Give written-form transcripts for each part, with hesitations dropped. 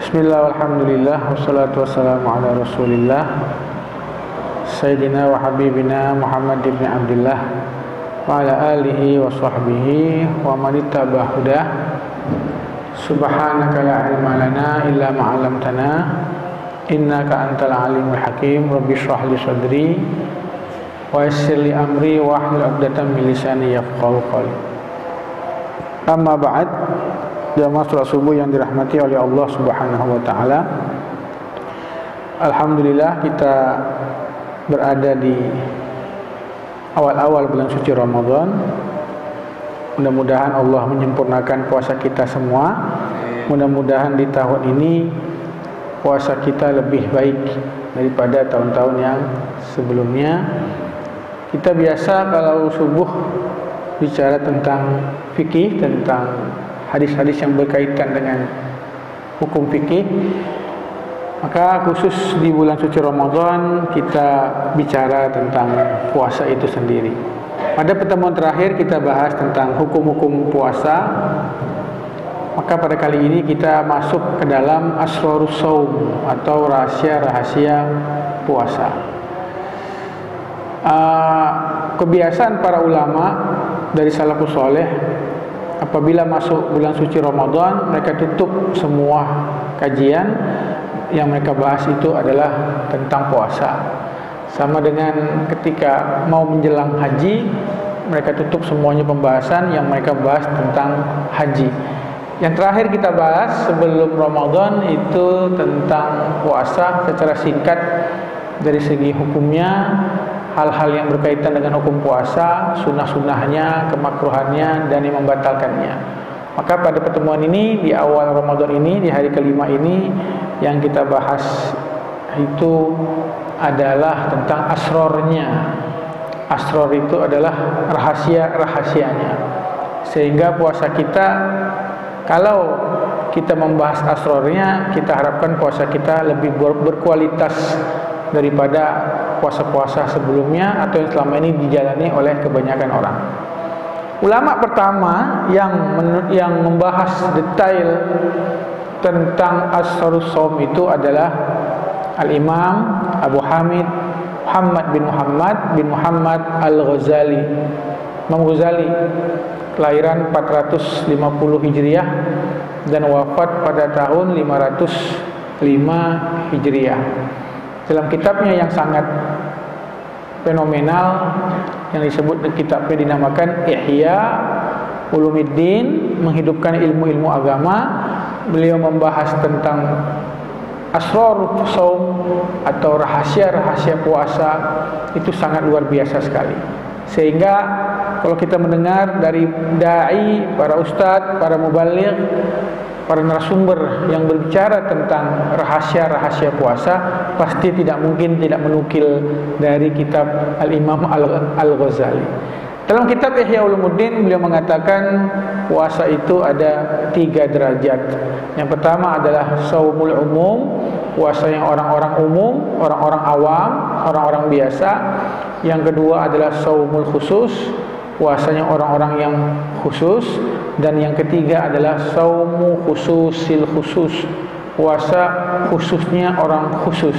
Bismillah, alhamdulillah, wassalatu wassalamu ala rasulillah Sayyidina wa habibina Muhammad ibn Abdullah wa ala alihi wa sahbihi wa manittaba hudah. Subhanaka la ilma lana illa ma'alamtana innaka antal alimul hakim. Rabbi shrah li sadri wa yassir li amri wa hlul 'uqdatam min lisani yafqahu qawli. Amma ba'd. Jamaah salat subuh yang dirahmati oleh Allah Subhanahu wa taala. Alhamdulillah kita berada di awal-awal bulan suci Ramadan. Mudah-mudahan Allah menyempurnakan puasa kita semua. Mudah-mudahan di tahun ini puasa kita lebih baik daripada tahun-tahun yang sebelumnya. Kita biasa kalau subuh bicara tentang fikih, tentang hadis-hadis yang berkaitan dengan hukum fikih. Maka khusus di bulan suci Ramadan kita bicara tentang puasa itu sendiri. Pada pertemuan terakhir kita bahas tentang hukum-hukum puasa. Maka pada kali ini kita masuk ke dalam asrarus shaum atau rahasia-rahasia puasa. Kebiasaan para ulama dari salafus saleh, apabila masuk bulan suci Ramadan, mereka tutup semua kajian yang mereka bahas itu adalah tentang puasa. Sama dengan ketika mau menjelang haji, mereka tutup semuanya pembahasan yang mereka bahas tentang haji. Yang terakhir kita bahas sebelum Ramadan itu tentang puasa secara singkat dari segi hukumnya, hal-hal yang berkaitan dengan hukum puasa, sunnah-sunnahnya, kemakruhannya, dan yang membatalkannya. Maka pada pertemuan ini, di awal Ramadan ini, di hari kelima ini, yang kita bahas itu adalah tentang asrornya. Asror itu adalah rahasia-rahasianya. Sehingga puasa kita, kalau kita membahas asrornya, kita harapkan puasa kita lebih berkualitas daripada puasa-puasa sebelumnya atau yang selama ini dijalani oleh kebanyakan orang. Ulama pertama yang membahas detail tentang asrarus shaum itu adalah Al-Imam Abu Hamid Muhammad bin Muhammad Al-Ghazali. Imam Ghazali kelahiran 450 Hijriah dan wafat pada tahun 505 Hijriah. Dalam kitabnya yang sangat fenomenal yang disebut kitabnya dinamakan Ihya Ulumuddin, menghidupkan ilmu-ilmu agama, beliau membahas tentang asrarus shaum atau rahasia-rahasia puasa itu sangat luar biasa sekali. Sehingga kalau kita mendengar dari dai, para ustadz, para mubaligh, para narasumber yang berbicara tentang rahasia-rahasia puasa, pasti tidak mungkin tidak menukil dari kitab Al-Imam Al-Ghazali. Dalam kitab Ihya Ulumuddin, beliau mengatakan puasa itu ada 3 derajat. Yang pertama adalah shaumul umum, puasa yang orang-orang umum, orang-orang awam, orang-orang biasa. Yang kedua adalah shaumul khusus, puasanya orang-orang yang khusus. Dan yang ketiga adalah saumu khususil khusus, puasa khususnya orang khusus.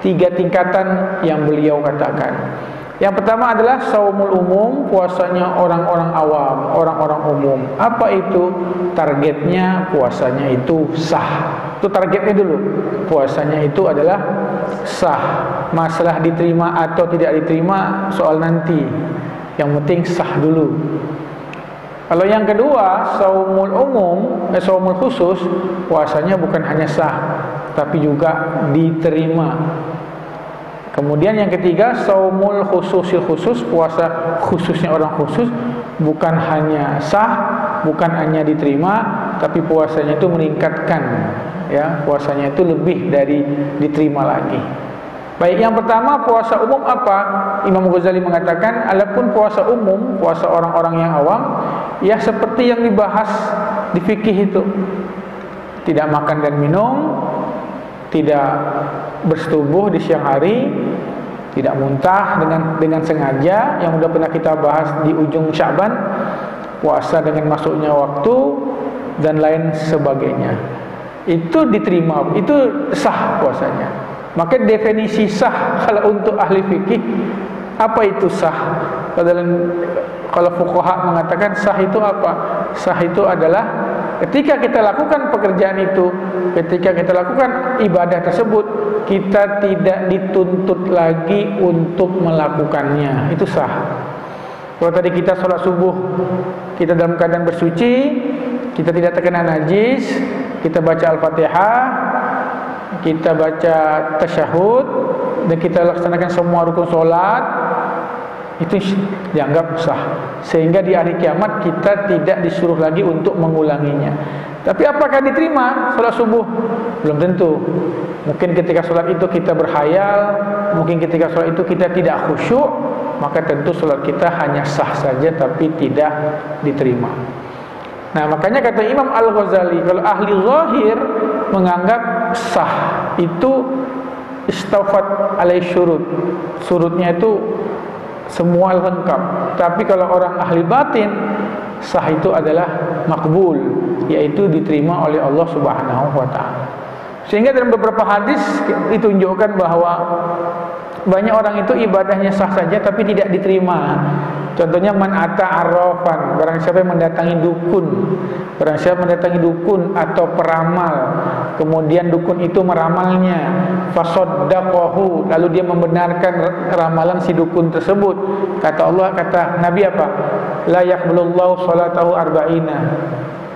3 tingkatan yang beliau katakan. Yang pertama adalah saumul umum, puasanya orang-orang awam, orang-orang umum. Apa itu? Targetnya puasanya itu sah. Itu targetnya dulu. Puasanya itu adalah sah. Masalah diterima atau tidak diterima soal nanti. Yang penting sah dulu. Kalau yang kedua, saumul umum, saumul khusus, puasanya bukan hanya sah, tapi juga diterima. Kemudian yang ketiga, saumul khususil khusus, puasa khususnya orang khusus, bukan hanya sah, bukan hanya diterima, tapi puasanya itu meningkatkan, ya, puasanya itu lebih dari diterima lagi. Baik, yang pertama puasa umum apa? Imam Ghazali mengatakan, adapun puasa umum, puasa orang-orang yang awam, ya seperti yang dibahas di fikih itu. Tidak makan dan minum, tidak bersetubuh di siang hari, tidak muntah dengan sengaja, yang sudah pernah kita bahas di ujung Sya'ban, puasa dengan masuknya waktu, dan lain sebagainya. itu diterima, itu sah puasanya. Maka definisi sah kalau untuk ahli fikih, apa itu sah? Kalau fuqaha mengatakan sah itu apa? Sah itu adalah ketika kita lakukan pekerjaan itu, ketika kita lakukan ibadah tersebut, kita tidak dituntut lagi untuk melakukannya. Itu sah. Kalau tadi kita sholat subuh, kita dalam keadaan bersuci, kita tidak terkena najis, kita baca Al-Fatihah, kita baca tasyahud, dan kita laksanakan semua rukun sholat, itu dianggap sah. Sehingga di hari kiamat kita tidak disuruh lagi untuk mengulanginya. Tapi apakah diterima sholat subuh? Belum tentu. Mungkin ketika sholat itu kita berhayal, mungkin ketika sholat itu kita tidak khusyuk, maka tentu sholat kita hanya sah saja tapi tidak diterima. Nah, makanya kata Imam Al-Ghazali, kalau ahli zahir menganggap sah itu istawfat alai syurut, surutnya itu semua lengkap. Tapi kalau orang ahli batin, sah itu adalah makbul, yaitu diterima oleh Allah Subhanahu wa ta'ala. Sehingga dalam beberapa hadis ditunjukkan bahwa banyak orang itu ibadahnya sah saja tapi tidak diterima. Contohnya man ata arrafan, barang siapa yang mendatangi dukun, barang siapa mendatangi dukun atau peramal, kemudian dukun itu meramalnya, fasaddaqahu, lalu dia membenarkan ramalan si dukun tersebut. Kata Allah, kata Nabi apa? La yaqbalullahu salatahu arba'ina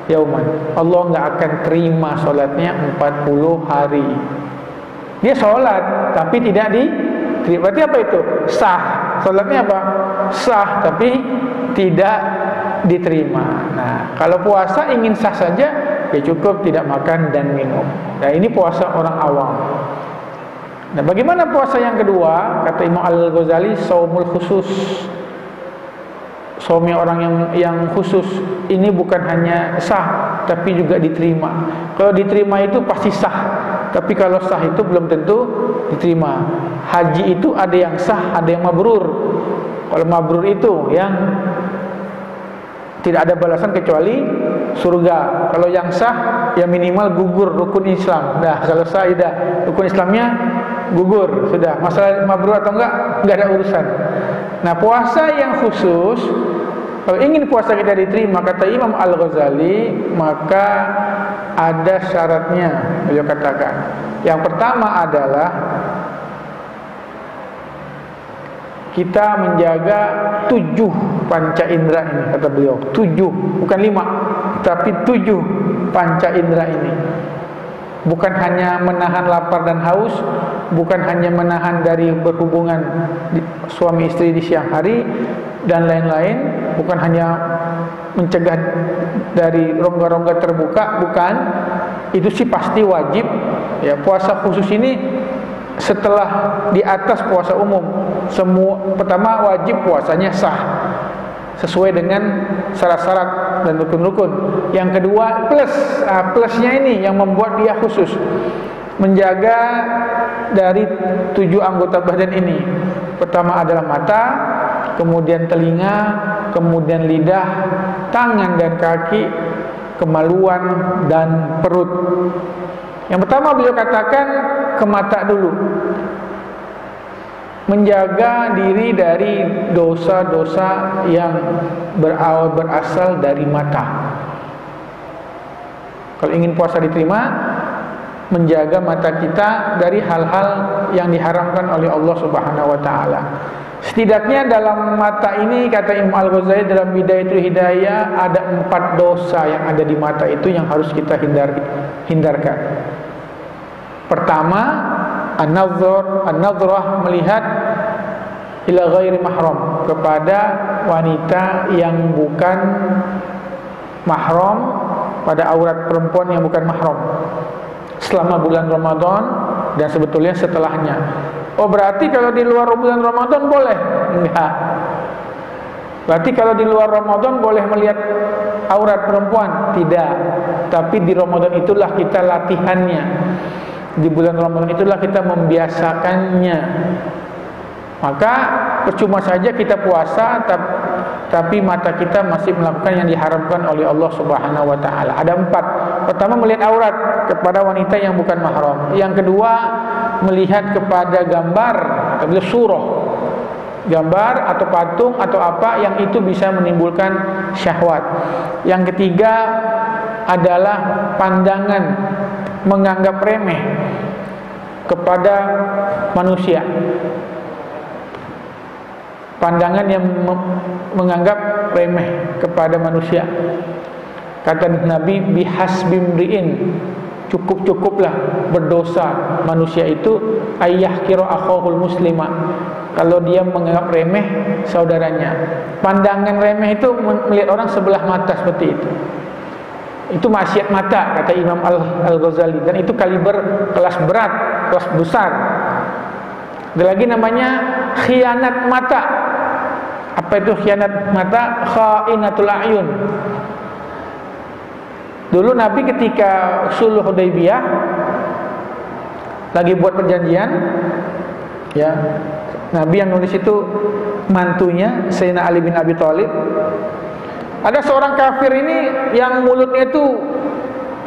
yauman. Allah enggak akan terima salatnya 40 hari. Dia salat tapi tidak diterima. Berarti apa itu? Sah. Salatnya apa? Sah tapi tidak diterima. Nah, kalau puasa ingin sah saja, ya cukup tidak makan dan minum. Nah, ini puasa orang awam. Nah, bagaimana puasa yang kedua? Kata Imam Al-Ghazali, saumul khusus. Saumnya orang yang khusus ini bukan hanya sah tapi juga diterima. Kalau diterima itu pasti sah, tapi kalau sah itu belum tentu diterima. Haji itu ada yang sah, ada yang mabrur. Kalau mabrur itu yang tidak ada balasan kecuali surga. Kalau yang sah, ya minimal gugur rukun Islam. Nah, kalau sah sudah rukun Islamnya gugur, sudah. Masalah mabrur atau enggak ada urusan. Nah, puasa yang khusus, kalau ingin puasa kita diterima, kata Imam Al-Ghazali, maka ada syaratnya. Beliau katakan, yang pertama adalah kita menjaga 7 panca indera ini, kata beliau. 7, bukan 5, tapi 7 panca indera ini. Bukan hanya menahan lapar dan haus, bukan hanya menahan dari berhubungan suami istri di siang hari dan lain-lain, bukan hanya mencegah dari rongga-rongga terbuka, bukan. Itu sih pasti wajib. Ya, puasa khusus ini setelah di atas puasa umum. Semua pertama wajib puasanya sah sesuai dengan syarat-syarat dan rukun-rukun. Yang kedua plusnya ini yang membuat dia khusus, menjaga dari 7 anggota badan ini. Pertama adalah mata, kemudian telinga, kemudian lidah, tangan dan kaki, kemaluan dan perut. Yang pertama beliau katakan ke mata dulu, menjaga diri dari dosa-dosa yang berasal dari mata. Kalau ingin puasa diterima, menjaga mata kita dari hal-hal yang diharamkan oleh Allah Subhanahu wa ta'ala. Setidaknya dalam mata ini, kata Imam Al-Ghazali dalam Bidayatul Hidayah, ada 4 dosa yang ada di mata itu yang harus kita hindarkan. Pertama, an-nadhrah, melihat ila ghairi mahram, kepada wanita yang bukan mahram, pada aurat perempuan yang bukan mahram selama bulan Ramadan dan sebetulnya setelahnya. Oh, berarti kalau di luar bulan Ramadan boleh? Enggak. Berarti kalau di luar Ramadan boleh melihat aurat perempuan? Tidak. Tapi di Ramadan itulah kita latihannya. Di bulan Ramadan itulah kita membiasakannya. Maka percuma saja kita puasa tapi mata kita masih melakukan yang diharamkan oleh Allah Subhanahu wa taala. Ada 4. Pertama, melihat aurat kepada wanita yang bukan mahram. Yang kedua, melihat kepada gambar atau surah, gambar atau patung atau apa yang itu bisa menimbulkan syahwat. Yang ketiga adalah pandangan menganggap remeh kepada manusia. Pandangan yang menganggap remeh kepada manusia. Kata Nabi, bihasbimri'in, cukup-cukuplah berdosa manusia itu ayyah kira akhahul muslima, kalau dia menganggap remeh saudaranya. Pandangan remeh itu melihat orang sebelah mata seperti itu. Itu maksiat mata, kata Imam Al-Ghazali, dan itu kaliber kelas berat, kelas besar. Ada lagi namanya khianat mata. Apa itu khianat mata? Khainatul a'yun. Dulu Nabi ketika Sulh Hudaybiyah lagi buat perjanjian, ya, Nabi yang nulis itu mantunya Sayyidina Ali bin Abi Thalib. Ada seorang kafir ini yang mulutnya itu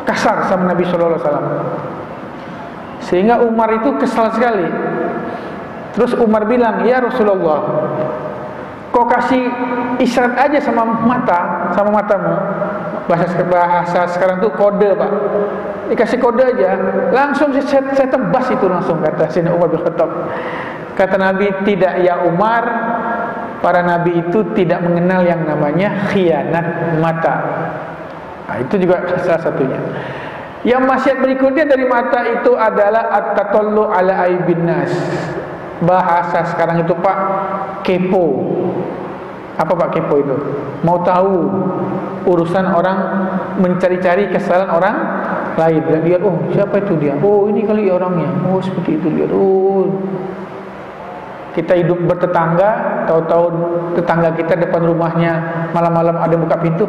kasar sama Nabi sallallahu alaihi wasallam, sehingga Umar itu kesal sekali. Terus Umar bilang, "Ya Rasulullah, kau kasih isyarat aja sama matamu." Bahasa sekarang tuh kode, Pak. Dikasih kode aja, langsung saya tebas itu langsung, kata Sayyidina Umar bin Khattab. Kata Nabi, "Tidak ya Umar, para nabi itu tidak mengenal yang namanya khianat mata." Nah, itu juga salah satunya. Yang maksiat berikutnya dari mata itu adalah at-tatallu ala aibin nas. Bahasa sekarang itu, Pak, kepo. Apa Pak kepo itu? Mau tahu urusan orang, mencari-cari kesalahan orang lain. Lihat, oh siapa itu dia? Oh ini kali orangnya. Oh seperti itu lihat. Oh, kita hidup bertetangga, tahu-tahu tetangga kita depan rumahnya malam-malam ada buka pintu.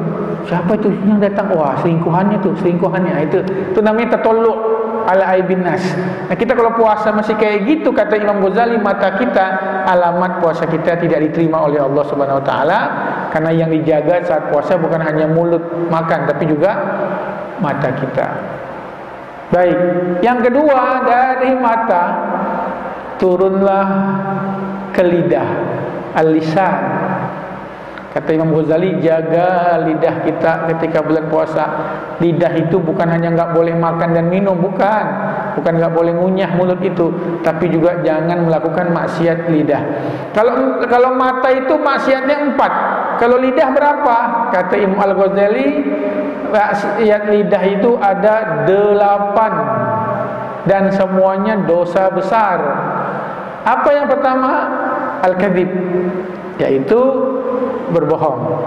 Siapa itu yang datang? Wah selingkuhannya tuh, selingkuhannya. Itu namanya tatollu ala aibin nas. Nah, kita kalau puasa masih kayak gitu, kata Imam Ghazali, mata kita, alamat puasa kita tidak diterima oleh Allah Subhanahu wa taala, karena yang dijaga saat puasa bukan hanya mulut makan tapi juga mata kita. Baik, yang kedua dari mata turunlah ke lidah, al-lisan. Kata Imam Ghazali, jaga lidah kita ketika bulan puasa. Lidah itu bukan hanya nggak boleh makan dan minum, bukan nggak boleh ngunyah mulut itu, tapi juga jangan melakukan maksiat lidah. Kalau mata itu maksiatnya 4, kalau lidah berapa? Kata Imam Al-Ghazali, maksiat lidah itu ada 8 dan semuanya dosa besar. Apa yang pertama? Al-kadhib, yaitu berbohong.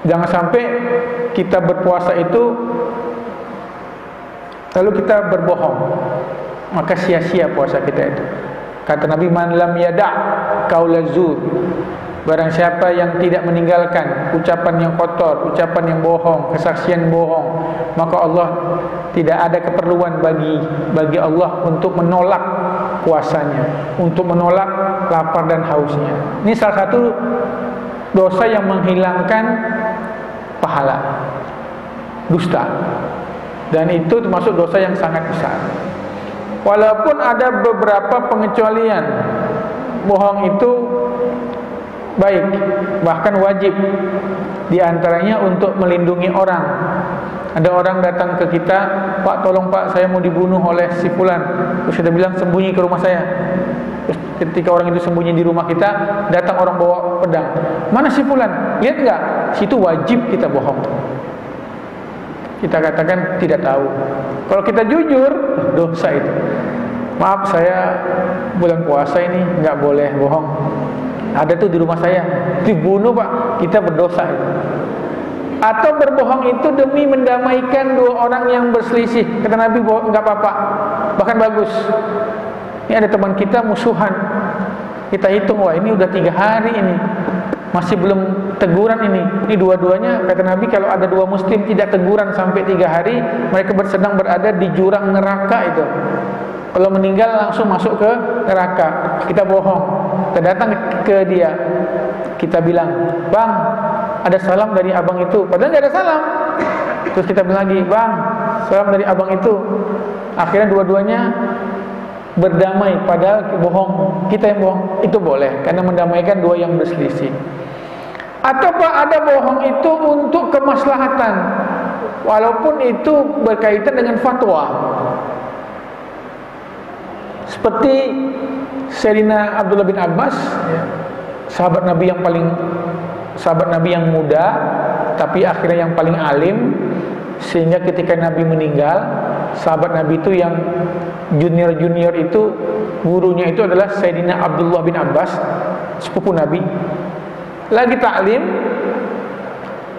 Jangan sampai kita berpuasa itu lalu kita berbohong, maka sia-sia puasa kita itu. Kata Nabi, man lam yada' qaulaz zur, barang siapa yang tidak meninggalkan ucapan yang kotor, ucapan yang bohong, kesaksian bohong, maka Allah tidak ada keperluan bagi Allah untuk menolak puasanya, untuk menolak lapar dan hausnya. Ini salah satu dosa yang menghilangkan pahala, dusta, dan itu termasuk dosa yang sangat besar. Walaupun ada beberapa pengecualian, bohong itu baik, bahkan wajib. Di antaranya untuk melindungi orang. Ada orang datang ke kita, "Pak, tolong Pak, saya mau dibunuh oleh si fulan." Terus kita bilang, "Sembunyi ke rumah saya." Terus ketika orang itu sembunyi di rumah kita, datang orang bawa pedang. "Mana si fulan? Lihat enggak?" Situ wajib kita bohong. Kita katakan tidak tahu. Kalau kita jujur, dosa itu. "Maaf, saya bulan puasa ini enggak boleh bohong. Ada tuh di rumah saya, dibunuh Pak." Kita berdosa itu. Atau berbohong itu demi mendamaikan dua orang yang berselisih. Kata Nabi, enggak apa-apa, bahkan bagus. Ini ada teman kita musuhan, kita hitung, wah ini udah 3 hari ini masih belum teguran ini. Ini dua-duanya, kata Nabi, kalau ada 2 muslim tidak teguran sampai 3 hari, mereka sedang berada di jurang neraka itu. Kalau meninggal langsung masuk ke neraka. Kita bohong, kita datang ke dia, kita bilang, bang, ada salam dari abang itu, padahal nggak ada salam. Terus kita bilang lagi, bang, salam dari abang itu. Akhirnya dua-duanya berdamai, padahal bohong, kita yang bohong. Itu boleh, karena mendamaikan dua yang berselisih. Atau ada bohong itu untuk kemaslahatan, walaupun itu berkaitan dengan fatwa. Seperti Sayyidina Abdullah bin Abbas, sahabat Nabi yang muda, tapi akhirnya yang paling alim, sehingga ketika Nabi meninggal, sahabat Nabi itu yang junior itu, gurunya itu adalah Sayyidina Abdullah bin Abbas, sepupu Nabi. Lagi taklim,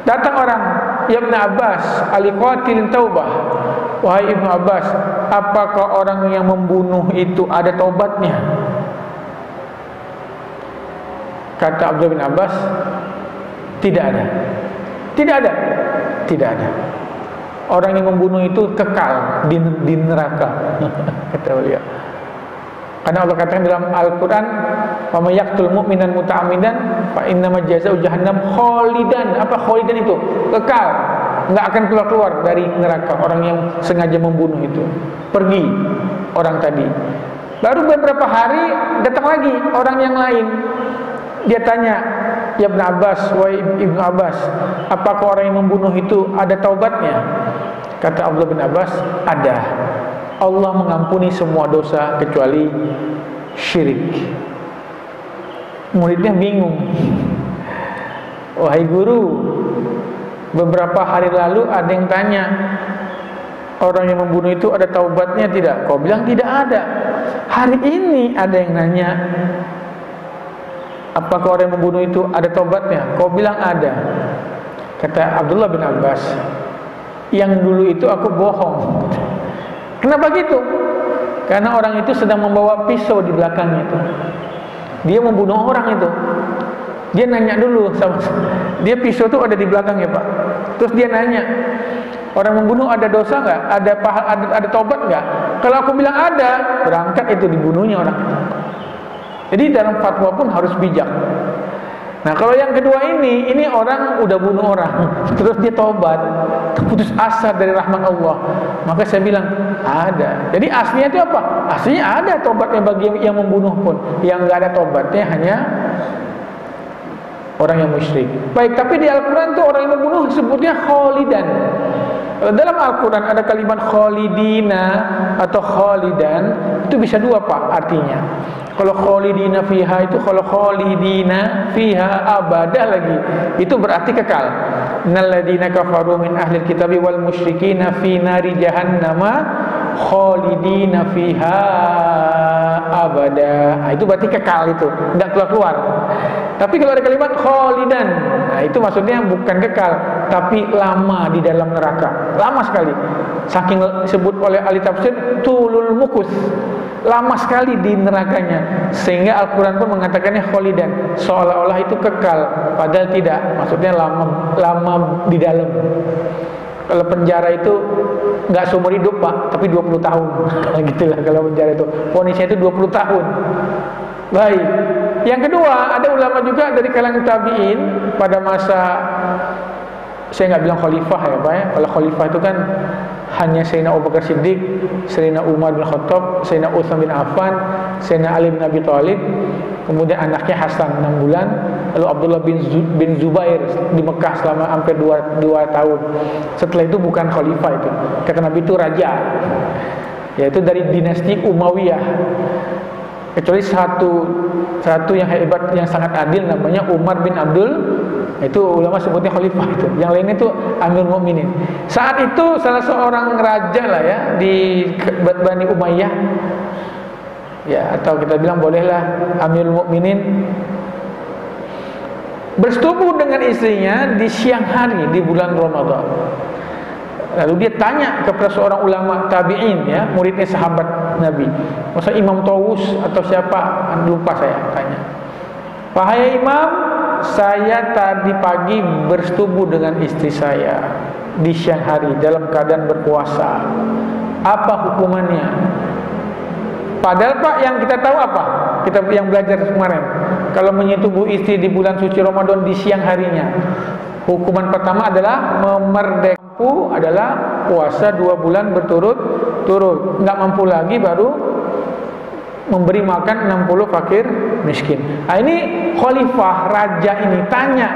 datang orang, ya Ibn Abbas, aliqatilin taubah. Wahai Ibnu Abbas, apakah orang yang membunuh itu ada taubatnya? Kata Abdullah bin Abbas, tidak ada. Tidak ada. Tidak ada. Orang yang membunuh itu kekal di neraka. Kata beliau. Karena Allah katakan dalam Al-Quran, "Wa may yaqtul mu'minan muta'ammidan fa innama jazaa'u jahannam khalidan." Apa khalidan itu? Kekal, enggak akan keluar dari neraka. Orang yang sengaja membunuh itu pergi orang tadi. Baru beberapa hari datang lagi orang yang lain. Dia tanya, "Ya Ibn Abbas, wahai Ibnu Abbas, apakah orang yang membunuh itu ada taubatnya?" Kata Abdullah bin Abbas, "Ada. Allah mengampuni semua dosa kecuali syirik." Muridnya bingung. "Wahai guru, beberapa hari lalu ada yang tanya, orang yang membunuh itu ada taubatnya tidak? Kau bilang tidak ada. Hari ini ada yang nanya, apakah orang yang membunuh itu ada taubatnya? Kau bilang ada." Kata Abdullah bin Abbas, "Yang dulu itu aku bohong." Kenapa gitu? Karena orang itu sedang membawa pisau di belakangnya itu. Dia membunuh orang itu. Dia nanya dulu sama, dia pisau itu ada di belakangnya Pak. Terus dia nanya, orang membunuh ada dosa nggak? Ada taubat nggak? Kalau aku bilang ada, berangkat itu dibunuhnya orang. Jadi dalam fatwa pun harus bijak. Nah kalau yang kedua ini orang udah bunuh orang, terus dia taubat, putus asa dari rahmat Allah, maka saya bilang ada. Jadi aslinya itu apa? Aslinya ada taubatnya bagi yang membunuh pun. Yang nggak ada taubatnya hanya orang yang musyrik. Baik, tapi di Al-Quran tuh orang yang membunuh sebutnya khalidan. Dalam Al-Quran ada kalimat khalidina atau khalidan, itu bisa dua Pak artinya. Kalau khalidina fiha itu, kalau khalidina fiha abadah lagi, itu berarti kekal. Innal ladzina kafaru min ahlil kitabi wal musyrikina fi nari jahannama khalidina fiha abada. Nah, itu berarti kekal, itu enggak keluar-keluar. Tapi kalau ada kalimat khalidan, nah itu maksudnya bukan kekal, tapi lama di dalam neraka. Lama sekali. Saking disebut oleh ahli tafsir tulul mukus, lama sekali di nerakanya, sehingga Al-Quran pun mengatakannya khalidan, seolah-olah itu kekal, padahal tidak. Maksudnya lama di dalam. Kalau penjara itu nggak seumur hidup Pak, tapi 20 tahun. Gitulah kalau penjara itu. Vonisnya itu 20 tahun. Baik. Yang kedua, ada ulama juga dari kalangan tabi'in pada masa, saya nggak bilang khalifah ya Pak ya. Kalau khalifah itu kan hanya Sayyidina Abu Bakar Siddiq, Sayyidina Umar bin Khattab, Sayyidina Utsman bin Affan, Sayyidina Ali bin Abi Thalib, kemudian anaknya Hasan 6 bulan, lalu Abdullah bin Zubair di Mekah selama hampir 2 tahun. Setelah itu bukan khalifah itu. Kata Nabi itu raja, yaitu dari dinasti Umayyah. Kecuali satu yang hebat, yang sangat adil, namanya Umar bin Abdul, itu ulama sebutnya khalifah itu. Yang lainnya itu Amirul Mukminin. Saat itu salah seorang raja lah ya di Bani Umayyah, ya, atau kita bilang bolehlah Amirul Mukminin, bersetubuh dengan istrinya di siang hari di bulan Ramadan. Lalu dia tanya kepada seorang ulama tabi'in, ya, muridnya sahabat Nabi, masa Imam Tawus atau siapa, lupa saya, tanya, "Wahai Imam, saya tadi pagi bersetubuh dengan istri saya di siang hari dalam keadaan berpuasa. Apa hukumannya?" Padahal Pak, yang kita tahu apa? Kita yang belajar kemarin, kalau menyetubuhi istri di bulan suci Ramadan di siang harinya. Hukuman pertama adalah memerdekakan, adalah puasa 2 bulan berturut-turut. Enggak mampu lagi baru memberi makan 60 fakir miskin. Nah, ini khalifah raja ini tanya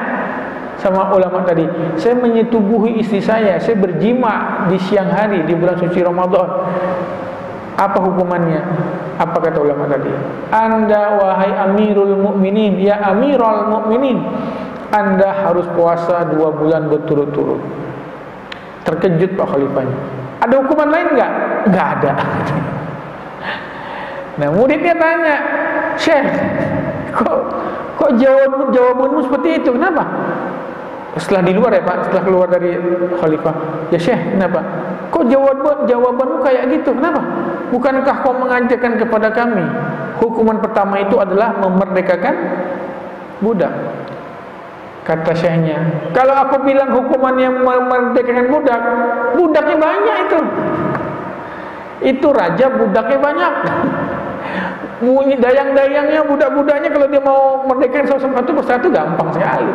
sama ulama tadi, saya menyetubuhi istri saya berjima di siang hari di bulan suci Ramadan, apa hukumannya? Apa kata ulama tadi? Anda wahai Amirul Mukminin, ya Amirul Mukminin, Anda harus puasa 2 bulan berturut-turut. Terkejut Pak Khalifahnya. Ada hukuman lain enggak? Enggak ada. Nah, muridnya tanya, Syekh, kok jawabanmu seperti itu? Kenapa? Setelah di luar ya Pak, setelah keluar dari khalifah, ya Syekh, kenapa? Kok jawabanmu kayak gitu? Kenapa? Bukankah kau mengajarkan kepada kami hukuman pertama itu adalah memerdekakan budak? Kata syekhnya, kalau aku bilang hukuman yang memerdekakan budak, budaknya banyak itu. Itu raja budaknya banyak. Bunyi dayang-dayangnya, budak-budaknya kalau dia mau merdekakan satu persatu gampang sekali.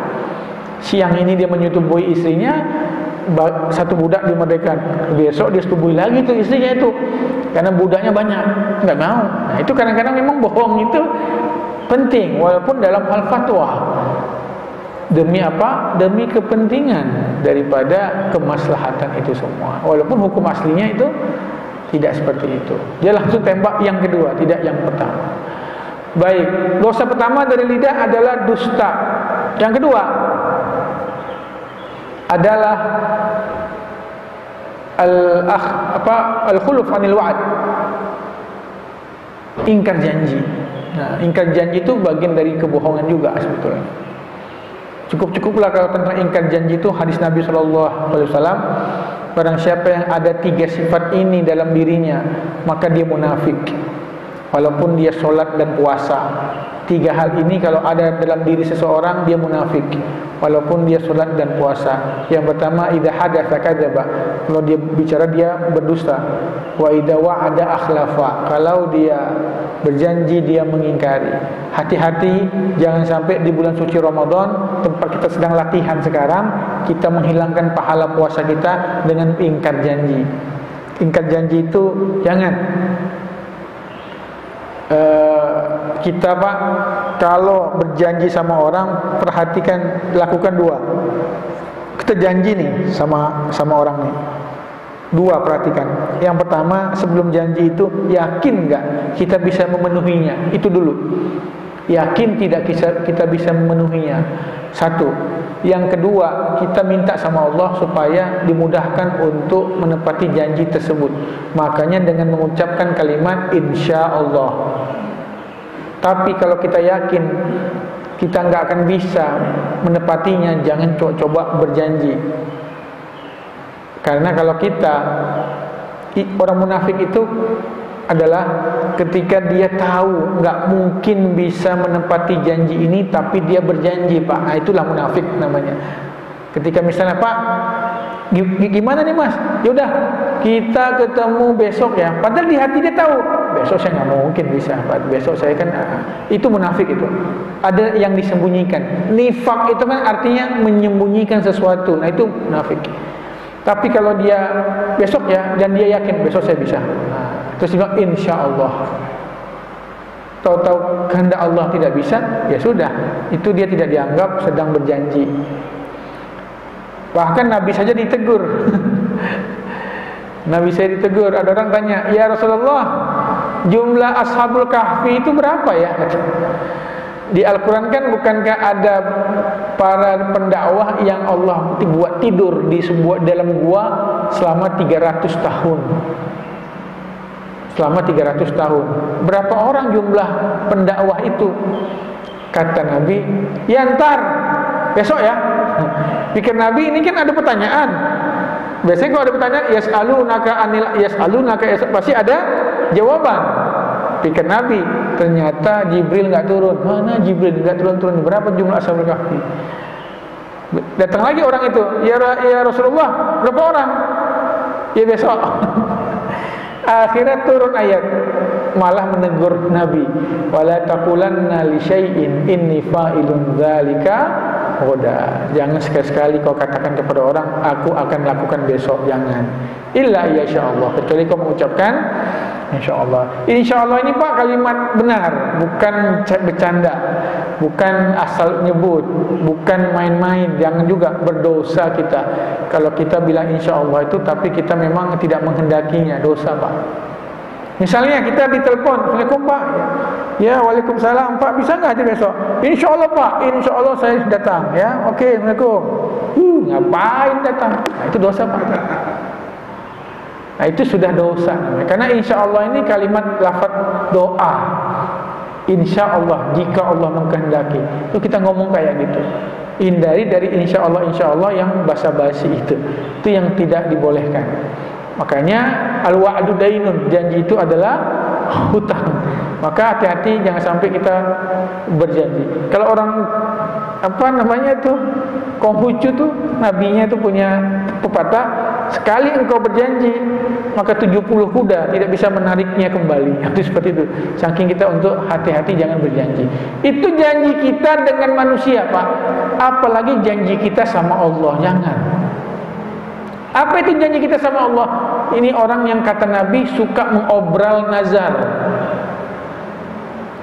Siang ini dia menyetubuhi istrinya, satu budak dimerdekakan, besok dia setubuhi lagi tuh istrinya itu, karena budaknya banyak, nggak mau. Nah, itu kadang-kadang memang bohong itu penting, walaupun dalam hal fatwa. Demi apa? Demi kepentingan daripada kemaslahatan itu semua. Walaupun hukum aslinya itu tidak seperti itu. Dia langsung tembak yang kedua, tidak yang pertama. Baik, dosa pertama dari lidah adalah dusta. Yang kedua adalah al-khuluf anil wa'ad, ingkar janji. Nah, ingkar janji itu bagian dari kebohongan juga sebetulnya. Cukup-cukuplah kalau tentang ingkar janji itu hadis Nabi SAW, barang siapa yang ada 3 sifat ini dalam dirinya, maka dia munafik, walaupun dia sholat dan puasa. 3 hal ini kalau ada dalam diri seseorang, dia munafik, walaupun dia sholat dan puasa. Yang pertama, idza hadatsa kadzaba, kalau dia bicara dia berdusta. Wa idza wa'ada akhlafa, kalau dia berjanji dia mengingkari. Hati-hati, jangan sampai di bulan suci Ramadan, tempat kita sedang latihan sekarang, kita menghilangkan pahala puasa kita dengan ingkar janji. Ingkar janji itu jangan. Kita Pak, kalau berjanji sama orang, perhatikan, lakukan 2. Kita janji nih sama orang nih, 2 perhatikan. Yang pertama, sebelum janji itu yakin nggak kita bisa memenuhinya, itu dulu. Yakin tidak kita bisa memenuhinya, 1. Yang kedua, kita minta sama Allah supaya dimudahkan untuk menepati janji tersebut. Makanya dengan mengucapkan kalimat insya Allah. Tapi kalau kita yakin kita nggak akan bisa menepatinya, jangan coba berjanji. Karena kalau kita, orang munafik itu adalah ketika dia tahu nggak mungkin bisa menepati janji ini, tapi dia berjanji Pak. Nah, itulah munafik namanya. Ketika misalnya, Pak, gimana nih Mas? Yaudah, kita ketemu besok ya. Padahal di hati dia tahu, besok saya nggak mungkin bisa, Pak. Besok saya kan, itu munafik itu. Ada yang disembunyikan. Nifak itu kan artinya menyembunyikan sesuatu. Nah, itu munafik. Tapi kalau dia besok ya, dan dia yakin besok saya bisa. Nah, terus dia bilang insya Allah. Tahu-tahu kehendak Allah tidak bisa, ya sudah, itu dia tidak dianggap sedang berjanji. Bahkan Nabi saja ditegur. Nabi saya ditegur. Ada orang tanya, ya Rasulullah, jumlah ashabul kahfi itu berapa ya? Di Al-Quran kan bukankah ada para pendakwah yang Allah buat tidur di sebuah dalam gua selama 300 tahun. Selama 300 tahun. Berapa orang jumlah pendakwah itu? Kata Nabi, ya ntar, besok ya. Pikir Nabi ini kan ada pertanyaan. Biasanya kalau ada pertanyaan, yas'alunaka pasti ada jawaban. Pikir Nabi, ternyata Jibril nggak turun. Mana Jibril nggak turun-turun? Berapa jumlah ashabul kahfi? Datang lagi orang itu, ya Rasulullah, berapa orang? Ya besok. Akhirnya turun ayat, malah menegur Nabi, wala taqulanna li syai'in inni fa'ilun dzalika ghadan. Jangan sekali-sekali kau katakan kepada orang, aku akan lakukan besok. Jangan. Illa insyaallah, kecuali kau mengucapkan insyaallah. Insyaallah ini Pak kalimat benar, bukan bercanda, bukan asal nyebut, bukan main-main. Jangan juga berdosa kita kalau kita bilang insyaallah itu tapi kita memang tidak menghendakinya, dosa Pak. Misalnya kita ditelepon, Assalamualaikum Pak. Ya, Waalaikumsalam Pak, bisa nggak hadir besok? Insyaallah Pak, insyaallah saya datang. Ya, oke, Assalamualaikum. Ngapain datang? Nah, itu dosa Pak. Nah, itu sudah dosa. Karena insyaallah ini kalimat lafaz doa. Insyaallah, jika Allah mengkehendaki. Itu kita ngomong kayak gitu. Hindari dari insyaallah yang basa-basi itu. Itu yang tidak dibolehkan. Makanya al-wa'du dainun, janji itu adalah hutang. Maka hati-hati jangan sampai kita berjanji. Kalau orang Konghucu tuh nabinya itu punya pepatah, sekali engkau berjanji maka 70 kuda tidak bisa menariknya kembali. Itu seperti itu. Saking kita untuk hati-hati jangan berjanji. Itu janji kita dengan manusia Pak. Apalagi janji kita sama Allah, jangan. Apa itu janji kita sama Allah? Ini orang yang kata Nabi suka mengobral nazar.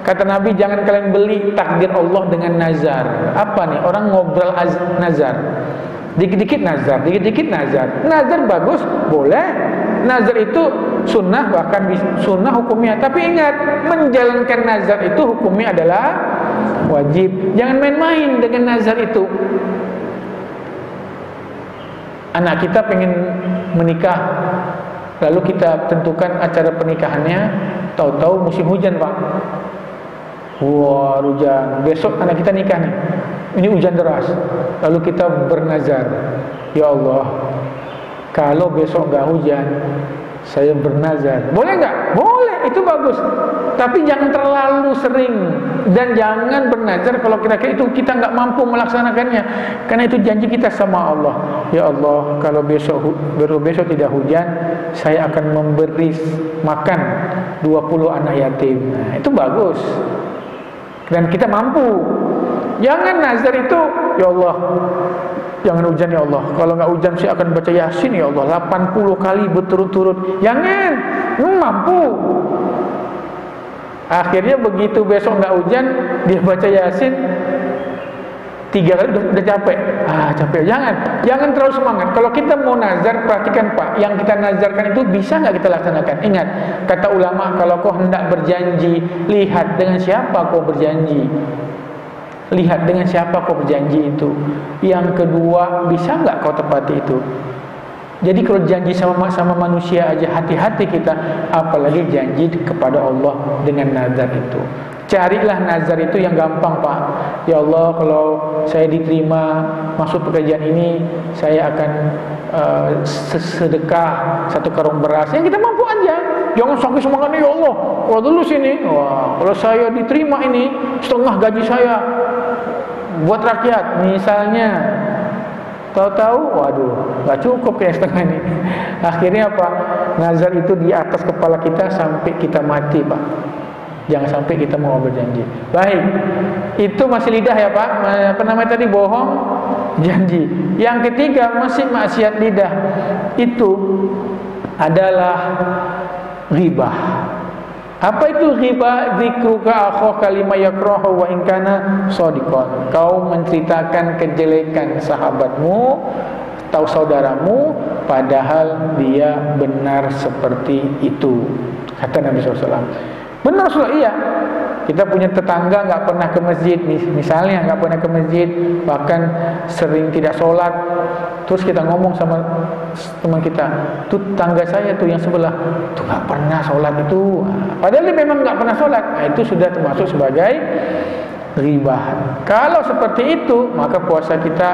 Kata Nabi, jangan kalian beli takdir Allah dengan nazar. Apa nih? Orang ngobrol nazar. Dikit-dikit nazar, dikit-dikit nazar. Nazar bagus, boleh. Nazar itu sunnah, bahkan sunnah hukumnya. Tapi ingat, menjalankan nazar itu hukumnya adalah wajib. Jangan main-main dengan nazar itu. Anak kita pengen menikah, lalu kita tentukan acara pernikahannya, tahu-tahu musim hujan Pak. Wah, hujan. Besok anak kita nikah nih. Ini hujan deras. Lalu kita bernazar, ya Allah, kalau besok nggak hujan, saya bernazar. Boleh nggak? Boleh, itu bagus. Tapi jangan terlalu sering. Dan jangan bernazar kalau kira-kira itu kita nggak mampu melaksanakannya. Karena itu janji kita sama Allah. Ya Allah, kalau besok tidak hujan, saya akan memberi makan 20 anak yatim. Nah, itu bagus. Dan kita mampu. Jangan nazar itu, ya Allah, jangan hujan ya Allah. Kalau nggak hujan saya akan baca Yasin ya Allah 80 kali berturut-turut. Jangan, mampu. Akhirnya begitu besok nggak hujan, dia baca Yasin 3 kali udah capek. Capek. Jangan terlalu semangat. Kalau kita mau nazar, perhatikan Pak, yang kita nazarkan itu bisa nggak kita laksanakan. Ingat, kata ulama, kalau kau hendak berjanji, lihat dengan siapa kau berjanji. Lihat dengan siapa kau berjanji itu. Yang kedua, bisa nggak kau tepati itu. Jadi kalau janji sama manusia aja hati-hati kita, apalagi janji kepada Allah dengan nazar itu. Carilah nazar itu yang gampang Pak. Ya Allah, kalau saya diterima masuk pekerjaan ini, saya akan sedekah 1 karung beras. Yang kita mampu aja. Jangan sampai semangatnya, ya Allah, kalau dulu sini, kalau saya diterima ini setengah gaji saya buat rakyat misalnya. Tahu-tahu, waduh, gak cukup ya setengah ini. Akhirnya apa? Nazar itu di atas kepala kita sampai kita mati Pak. Jangan sampai kita mau berjanji. Baik, itu masih lidah ya Pak. Apa namanya tadi? Bohong, janji. Yang ketiga masih maksiat lidah. Itu adalah ghibah. Apa itu ghibah? Dzikruka akhaka lima yakrahu wa in kana shadiqan. Kau menceritakan kejelekan sahabatmu atau saudaramu padahal dia benar seperti itu. Kata Nabi SAW. Benar Rasulullah, iya. Kita punya tetangga nggak pernah ke masjid, misalnya nggak pernah ke masjid, bahkan sering tidak sholat. Terus kita ngomong sama teman kita, tuh tetangga saya tuh yang sebelah, tuh nggak pernah sholat itu. Padahal dia memang nggak pernah sholat. Nah, itu sudah termasuk sebagai ghibah. Kalau seperti itu, maka puasa kita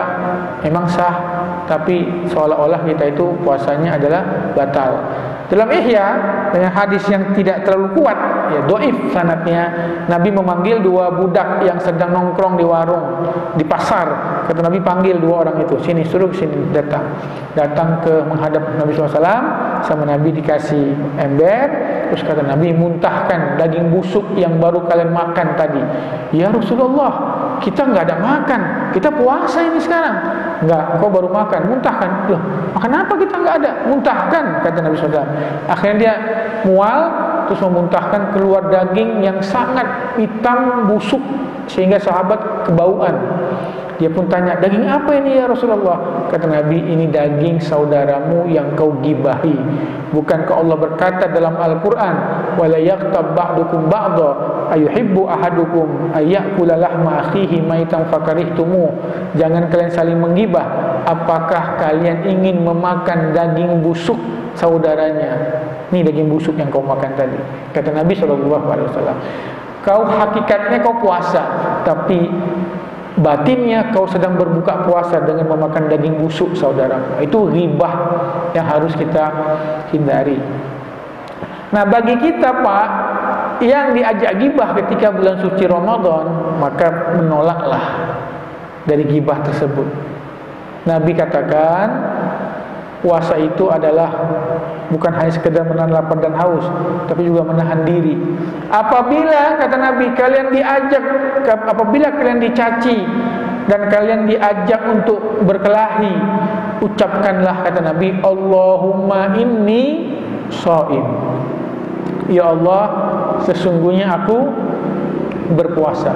memang sah, tapi seolah-olah kita itu puasanya adalah batal. Dalam Ihya, dengan hadis yang tidak terlalu kuat, ya dhaif sanadnya, Nabi memanggil 2 budak yang sedang nongkrong di warung, di pasar. Kata Nabi, panggil 2 orang itu, sini, suruh sini, datang ke menghadap Nabi SAW. sama Nabi dikasih ember. Terus kata Nabi, muntahkan daging busuk yang baru kalian makan tadi. Ya Rasulullah, kita nggak ada makan, kita puasa ini sekarang. Enggak, kau baru makan, muntahkan. Loh, makan apa kita nggak ada? Muntahkan, kata Nabi SAW. Akhirnya dia mual, terus memuntahkan, keluar daging yang sangat hitam busuk sehingga sahabat kebauan. Dia pun tanya, daging apa ini ya Rasulullah? Kata Nabi, ini daging saudaramu yang kau gibahi. Bukankah Allah berkata dalam Al-Quran, wala yaghtab ba'dukum ba'dha ayuhibbu ahadukum ayyakula lahma akhihi maitan fakarihtumu. Jangan kalian saling menggibah. Apakah kalian ingin memakan daging busuk saudaranya? Ini daging busuk yang kau makan tadi. Kata Nabi SAW, kau hakikatnya kau puasa, tapi batinnya kau sedang berbuka puasa dengan memakan daging busuk saudaramu. Itu ghibah yang harus kita hindari. Nah, bagi kita Pak, yang diajak ghibah ketika bulan suci Ramadan, maka menolaklah dari ghibah tersebut. Nabi katakan, puasa itu adalah bukan hanya sekedar menahan lapar dan haus, tapi juga menahan diri. Apabila, kata Nabi, apabila kalian dicaci dan kalian diajak untuk berkelahi, ucapkanlah, kata Nabi, Allahumma inni shaim. Ya Allah, sesungguhnya aku berpuasa.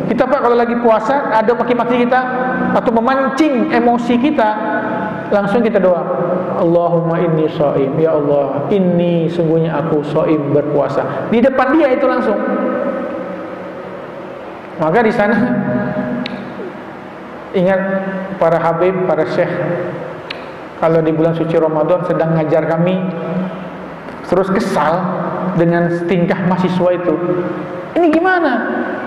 Kita Pak, kalau lagi puasa ada maki-maki kita atau memancing emosi kita, langsung kita doa, Allahumma inni shaim. Ya Allah, inni sungguhnya aku shaim, berpuasa. Di depan dia itu langsung. Maka di sana ingat para habib, para syekh, kalau di bulan suci Ramadan sedang ngajar kami, terus kesal dengan tingkah mahasiswa itu. Ini gimana?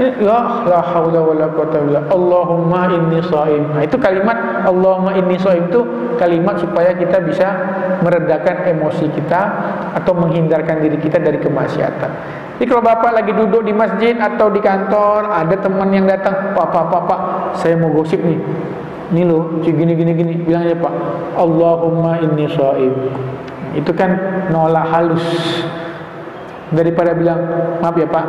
Ya la haula wala quwata illa billah. Allahumma inni shaim. Nah, itu kalimat Allahumma inni shaim itu kalimat supaya kita bisa meredakan emosi kita atau menghindarkan diri kita dari kemaksiatan. Jadi kalau Bapak lagi duduk di masjid atau di kantor, ada teman yang datang, Pak, saya mau gosip nih. Ini loh, gini, bilang aja Pak, Allahumma inni shaim. Itu kan nolak halus. Daripada bilang, maaf ya Pak,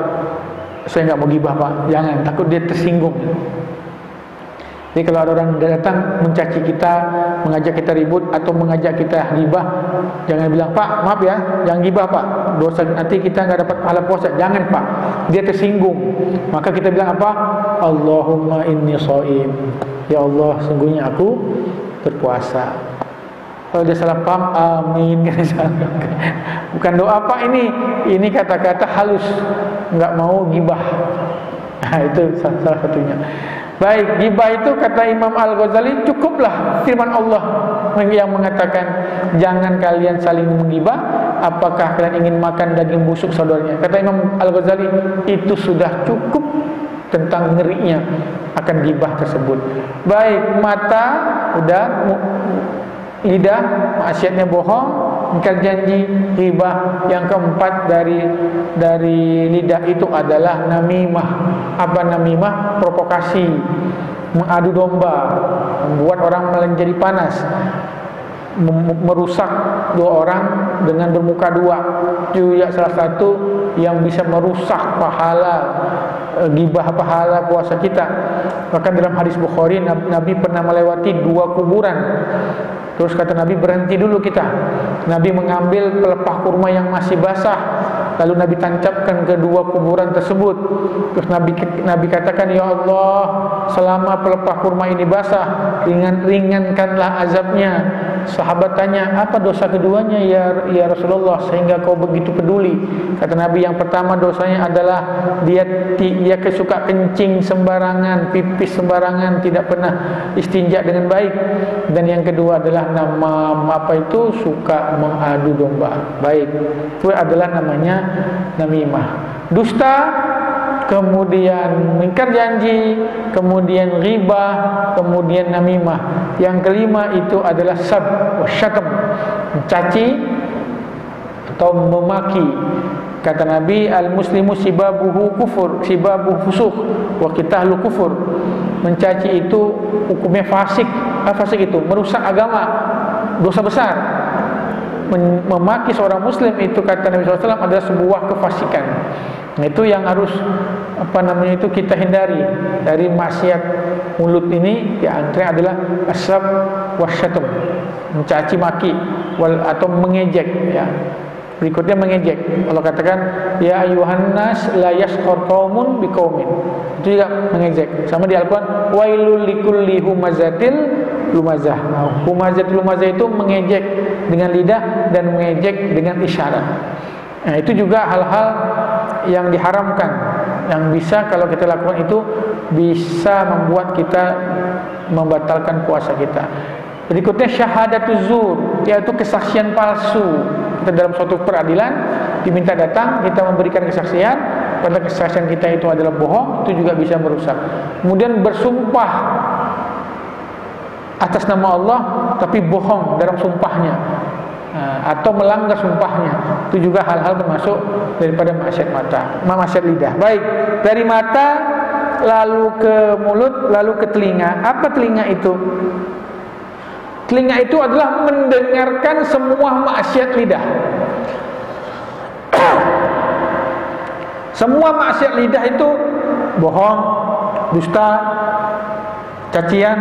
saya nggak mau gibah Pak, jangan, takut dia tersinggung. Jadi kalau ada orang datang mencaci kita, mengajak kita ribut atau mengajak kita gibah, jangan bilang, Pak, maaf ya, jangan gibah Pak, dosa nanti kita nggak dapat pahala puasa. Jangan Pak, dia tersinggung. Maka kita bilang apa? Allahumma inni shaim. Ya Allah, sungguhnya aku berpuasa. Kalau dia salah paham, amin. Bukan doa Pak ini kata-kata halus, nggak mau gibah. Nah, itu salah satunya. Baik, gibah itu kata Imam Al-Ghazali cukuplah firman Allah yang mengatakan jangan kalian saling menggibah. Apakah kalian ingin makan daging busuk saudaranya? Kata Imam Al-Ghazali itu sudah cukup tentang ngerinya akan gibah tersebut. Baik, mata udah, lidah maksiatnya bohong, ingkar janji, ghibah. Yang keempat dari lidah itu adalah namimah. Apa namimah? Provokasi, mengadu domba, membuat orang menjadi panas, merusak dua orang dengan bermuka dua. Itu ya salah satu yang bisa merusak pahala ghibah, pahala puasa kita. Bahkan dalam hadis Bukhari, Nabi pernah melewati dua kuburan. Terus kata Nabi, berhenti dulu kita. Nabi mengambil pelepah kurma yang masih basah, lalu Nabi tancapkan ke dua kuburan tersebut. Terus Nabi katakan, ya Allah, selama pelepah kurma ini basah, ringankanlah azabnya. Sahabat tanya, apa dosa keduanya ya Rasulullah sehingga kau begitu peduli? Kata Nabi, yang pertama dosanya adalah dia suka kencing sembarangan, pipis sembarangan, tidak pernah istinja dengan baik. Dan yang kedua adalah suka mengadu domba. Baik, itu adalah namanya namimah. Dusta, kemudian mengingkar janji, kemudian ghibah, kemudian namimah. Yang kelima itu adalah sab wa syatam, mencaci atau memaki. Kata Nabi, al-muslimu sibabuhu kufur, sibabuhu fusuq wa qitalu kufur. Mencaci itu hukumnya fasik. Fasik itu merusak agama, dosa besar. memaki seorang muslim itu, kata Nabi SAW, adalah sebuah kefasikan. Nah, itu yang harus itu kita hindari dari maksiat mulut ini. Di antara adalah asab wasyatum, mencaci maki atau mengejek, ya. Berikutnya mengejek. Allah katakan, ya ayuhan nas la yaskhar qaumun biqaumin. Itu juga mengejek. Sama di Al-Qur'an, wailul likulli humazatil lumazah. Nah, humazatil lumazah itu mengejek dengan lidah dan mengejek dengan isyarat. Nah, itu juga hal-hal yang diharamkan, yang bisa kalau kita lakukan itu bisa membuat kita membatalkan puasa kita. Berikutnya syahadatuz zur, yaitu kesaksian palsu. Kita dalam suatu peradilan diminta datang, kita memberikan kesaksian, padahal kesaksian kita itu adalah bohong, itu juga bisa merusak. Kemudian bersumpah atas nama Allah tapi bohong dalam sumpahnya, atau melanggar sumpahnya, itu juga hal-hal termasuk daripada maksiat mata, maksiat lidah. Baik, dari mata lalu ke mulut, lalu ke telinga. Apa telinga itu? Telinga itu adalah mendengarkan semua maksiat lidah. Semua maksiat lidah itu bohong, dusta, cacian,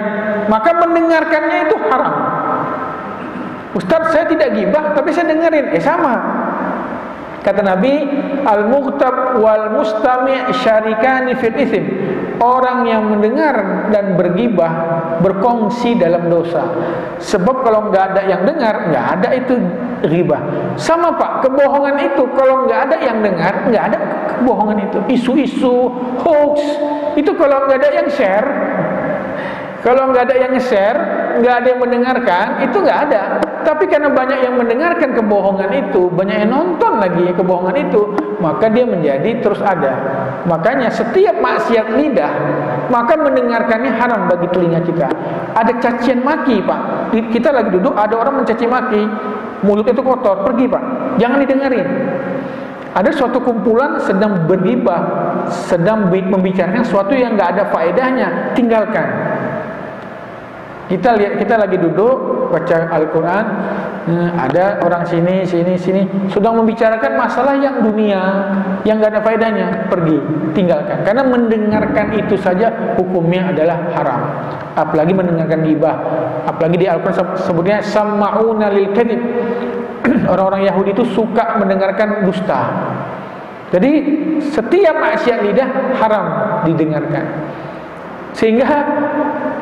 maka mendengarkannya itu haram. Ustaz, saya tidak gibah tapi saya dengerin. Sama. Kata Nabi, al-mughtab wal mustami' syarikani fil itsm. Orang yang mendengar dan bergibah berkongsi dalam dosa. Sebab kalau nggak ada yang dengar, nggak ada itu ghibah. Sama Pak, kebohongan itu kalau nggak ada yang dengar, nggak ada kebohongan itu. Isu-isu, hoax, itu kalau nggak ada yang share, kalau nggak ada yang share, nggak ada yang mendengarkan, itu nggak ada. Tapi karena banyak yang mendengarkan kebohongan itu, banyak yang nonton lagi kebohongan itu, maka dia menjadi terus ada. Makanya setiap maksiat lidah, maka mendengarkannya haram bagi telinga kita. Ada cacian maki Pak, kita lagi duduk, ada orang mencaci maki, mulut itu kotor, pergi Pak, jangan didengarin. Ada suatu kumpulan sedang bergibah, sedang membicarakan sesuatu yang nggak ada faedahnya, tinggalkan. Kita lihat, kita lagi duduk baca Al-Quran, ada orang sini sedang membicarakan masalah yang dunia, yang gak ada faedahnya, pergi, tinggalkan. Karena mendengarkan itu saja hukumnya adalah haram. Apalagi mendengarkan ghibah. Apalagi di Al-Quran sebutnya sama'una lil kadhib. Orang-orang Yahudi itu suka mendengarkan dusta. Jadi setiap maksiat lidah haram didengarkan. Sehingga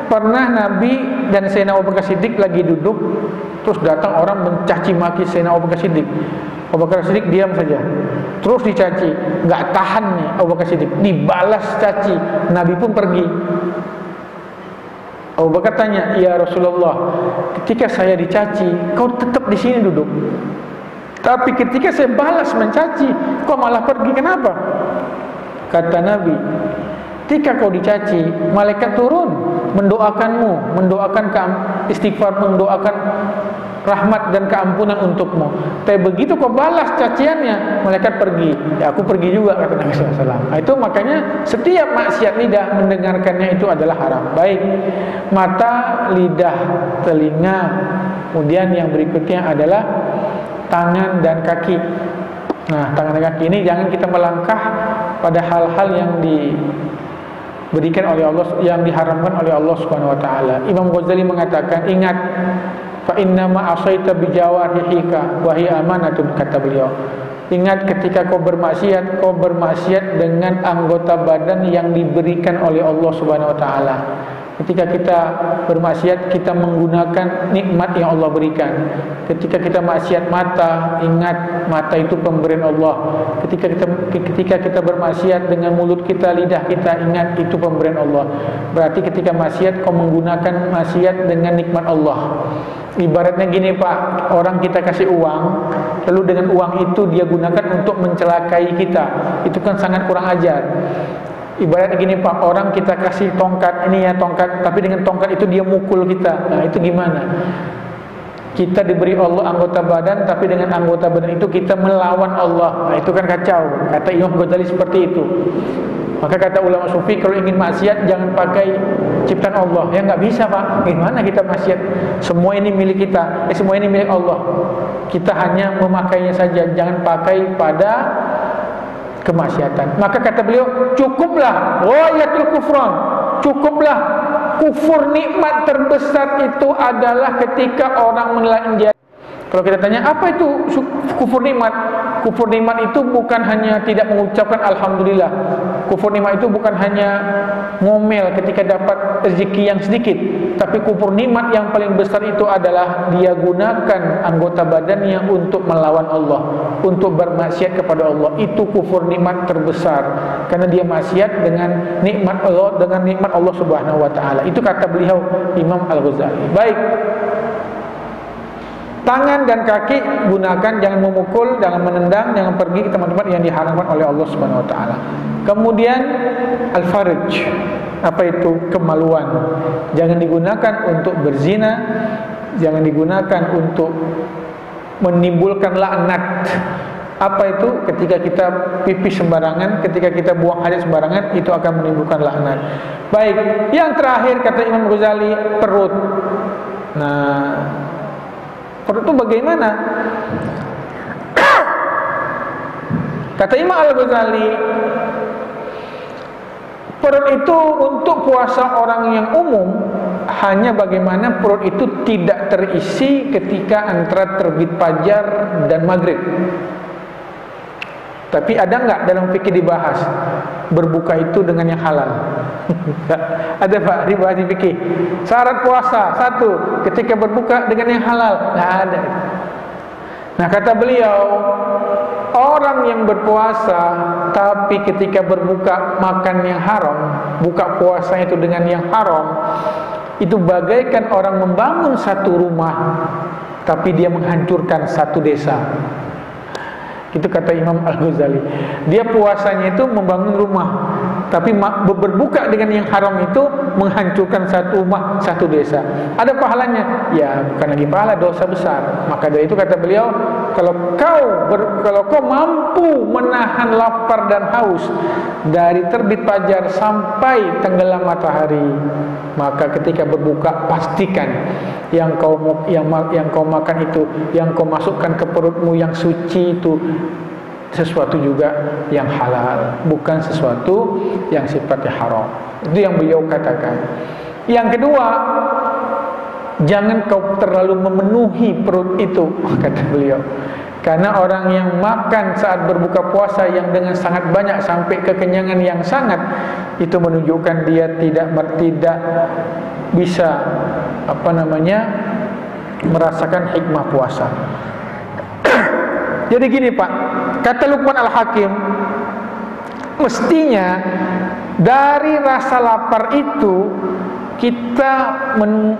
pernah Nabi dan Sayyidina Abu Bakar Siddiq lagi duduk, terus datang orang mencaci maki Sayyidina Abu Bakar Siddiq. Abu Bakar Siddiq diam saja, terus dicaci, nggak tahan nih Abu Bakar Siddiq, dibalas caci. Nabi pun pergi. Abu Bakar tanya, ya Rasulullah, ketika saya dicaci, kau tetap di sini duduk. Tapi ketika saya balas mencaci, kau malah pergi, kenapa? Kata Nabi, ketika kau dicaci, malaikat turun mendoakanmu, mendoakan istighfar, mendoakan rahmat dan keampunan untukmu. Tapi begitu kau balas caciannya, malaikat pergi. Ya aku pergi juga, kata Nabi SAW. Nah, itu makanya setiap maksiat lidah mendengarkannya itu adalah haram. Baik, mata, lidah, telinga. Kemudian yang berikutnya adalah tangan dan kaki. Nah, tangan dan kaki ini jangan kita melangkah pada hal-hal yang diberikan oleh Allah, yang diharamkan oleh Allah Subhanahu wa taala. Imam Ghazali mengatakan, ingat, fa inna ma asaita bi jawarihika wa hiya amanatun, kata beliau. Ingat, ketika kau bermaksiat dengan anggota badan yang diberikan oleh Allah Subhanahu wa taala. Ketika kita bermaksiat, kita menggunakan nikmat yang Allah berikan. Ketika kita maksiat mata, ingat mata itu pemberian Allah. Ketika kita bermaksiat dengan mulut kita, lidah kita, ingat itu pemberian Allah. Berarti ketika maksiat, kau menggunakan maksiat dengan nikmat Allah. Ibaratnya gini Pak, orang kita kasih uang, lalu dengan uang itu dia gunakan untuk mencelakai kita. Itu kan sangat kurang ajar. Ibaratnya gini Pak, orang kita kasih tongkat, ini ya tongkat, tapi dengan tongkat itu dia mukul kita. Nah itu gimana? Kita diberi Allah anggota badan, tapi dengan anggota badan itu kita melawan Allah. Nah itu kan kacau. Kata Imam Ghazali seperti itu. Maka kata ulama sufi, kalau ingin maksiat jangan pakai ciptaan Allah. Ya nggak bisa Pak. Gimana kita maksiat? Semua ini milik kita. Semua ini milik Allah. Kita hanya memakainya saja. Jangan pakai pada kemaksiatan. Maka kata beliau, cukuplah ghayatul kufran. Cukuplah kufur nikmat terbesar itu adalah ketika orang menelan dia. Kalau kita tanya apa itu kufur nikmat? Kufur nikmat itu bukan hanya tidak mengucapkan alhamdulillah. Kufur nikmat itu bukan hanya ngomel ketika dapat rezeki yang sedikit. Tapi kufur nikmat yang paling besar itu adalah dia gunakan anggota badannya untuk melawan Allah, untuk bermaksiat kepada Allah. Itu kufur nikmat terbesar, karena dia maksiat dengan nikmat Allah Subhanahu wa taala. Itu kata beliau Imam Al-Ghazali. Baik. Tangan dan kaki gunakan, jangan memukul, jangan menendang, jangan pergi ke tempat-tempat yang diharamkan oleh Allah Subhanahu wa taala. Kemudian al-farj, apa itu? Kemaluan. Jangan digunakan untuk berzina, jangan digunakan untuk menimbulkan laknat. Apa itu? Ketika kita pipis sembarangan, ketika kita buang hajat sembarangan, itu akan menimbulkan laknat. Baik, yang terakhir kata Imam Ghazali, perut. Nah, perut itu bagaimana? Kata Imam Al-Ghazali, perut itu untuk puasa orang yang umum hanya bagaimana perut itu tidak terisi ketika antara terbit fajar dan maghrib. Tapi ada enggak dalam fikih dibahas berbuka itu dengan yang halal? Ada Pak dibahas di fikih. Syarat puasa satu, ketika berbuka dengan yang halal. Enggak ada. Nah kata beliau, orang yang berpuasa tapi ketika berbuka makan yang haram, buka puasanya itu dengan yang haram, itu bagaikan orang membangun satu rumah tapi dia menghancurkan satu desa. Itu kata Imam Al-Ghazali. Dia puasanya itu membangun rumah, tapi berbuka dengan yang haram itu menghancurkan satu rumah, satu desa. Ada pahalanya? Ya, bukan lagi pahala, dosa besar. Maka dari itu kata beliau, kalau kau mampu menahan lapar dan haus dari terbit fajar sampai tenggelam matahari, maka ketika berbuka pastikan yang kau makan itu, yang kau masukkan ke perutmu yang suci itu sesuatu juga yang halal, bukan sesuatu yang sifatnya haram. Itu yang beliau katakan. Yang kedua, jangan kau terlalu memenuhi perut itu, kata beliau. Karena orang yang makan saat berbuka puasa yang dengan sangat banyak sampai kekenyangan yang sangat, itu menunjukkan dia tidak bisa merasakan hikmah puasa. Jadi gini Pak, kata Luqman Al-Hakim, mestinya dari rasa lapar itu kita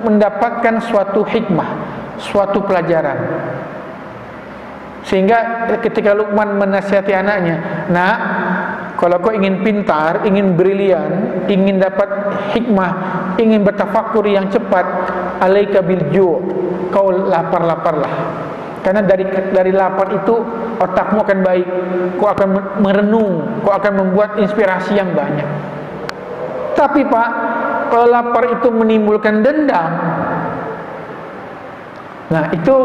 mendapatkan suatu hikmah, suatu pelajaran. Sehingga ketika Luqman menasihati anaknya, "Nak, kalau kau ingin pintar, ingin brilian, ingin dapat hikmah, ingin bertafakur yang cepat, alaika bil ju', kau lapar-laparlah. Karena dari lapar itu otakmu akan baik, kau akan merenung, kau akan membuat inspirasi yang banyak." Tapi Pak, kalau lapar itu menimbulkan dendam, nah itu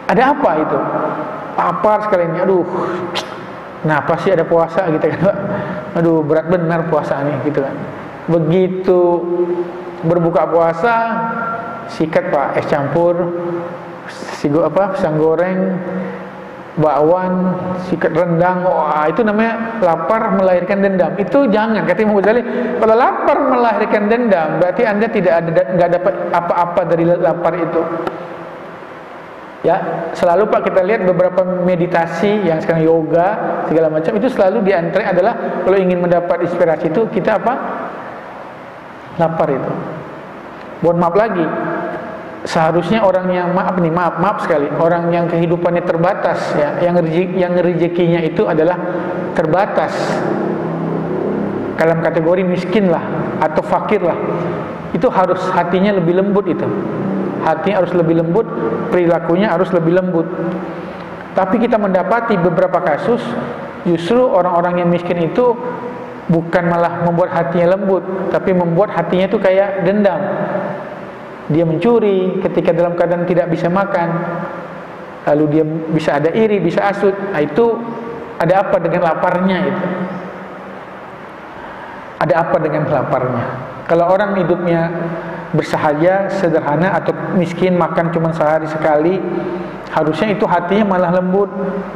ada apa itu? Lapar sekali ini, aduh, kenapa sih ada puasa gitu kan Pak? Aduh, berat benar puasa nih gitu kan. Begitu berbuka puasa, sikat Pak, es campur, pisang goreng, bakwan, sikat rendang. Wah, itu namanya lapar melahirkan dendam. Itu jangan, kata Imam Ghazali. Kalau lapar melahirkan dendam, berarti Anda nggak dapat apa-apa dari lapar itu. Ya, selalu Pak kita lihat beberapa meditasi yang sekarang yoga segala macam itu selalu diantara adalah kalau ingin mendapat inspirasi itu kita apa? Lapar itu. Mohon maaf lagi. Seharusnya orang yang maaf sekali, orang yang kehidupannya terbatas ya, yang rezekinya itu adalah terbatas. Dalam kategori miskin lah atau fakir lah. Itu harus hatinya lebih lembut itu. Hatinya harus lebih lembut, perilakunya harus lebih lembut. Tapi kita mendapati beberapa kasus justru orang-orang yang miskin itu bukan malah membuat hatinya lembut, tapi membuat hatinya itu kayak dendam. Dia mencuri ketika dalam keadaan tidak bisa makan, lalu dia bisa ada iri, bisa hasut. Nah, itu ada apa dengan laparnya itu? Ada apa dengan laparnya? Kalau orang hidupnya bersahaja, sederhana, atau miskin, makan cuma sehari sekali, harusnya itu hatinya malah lembut,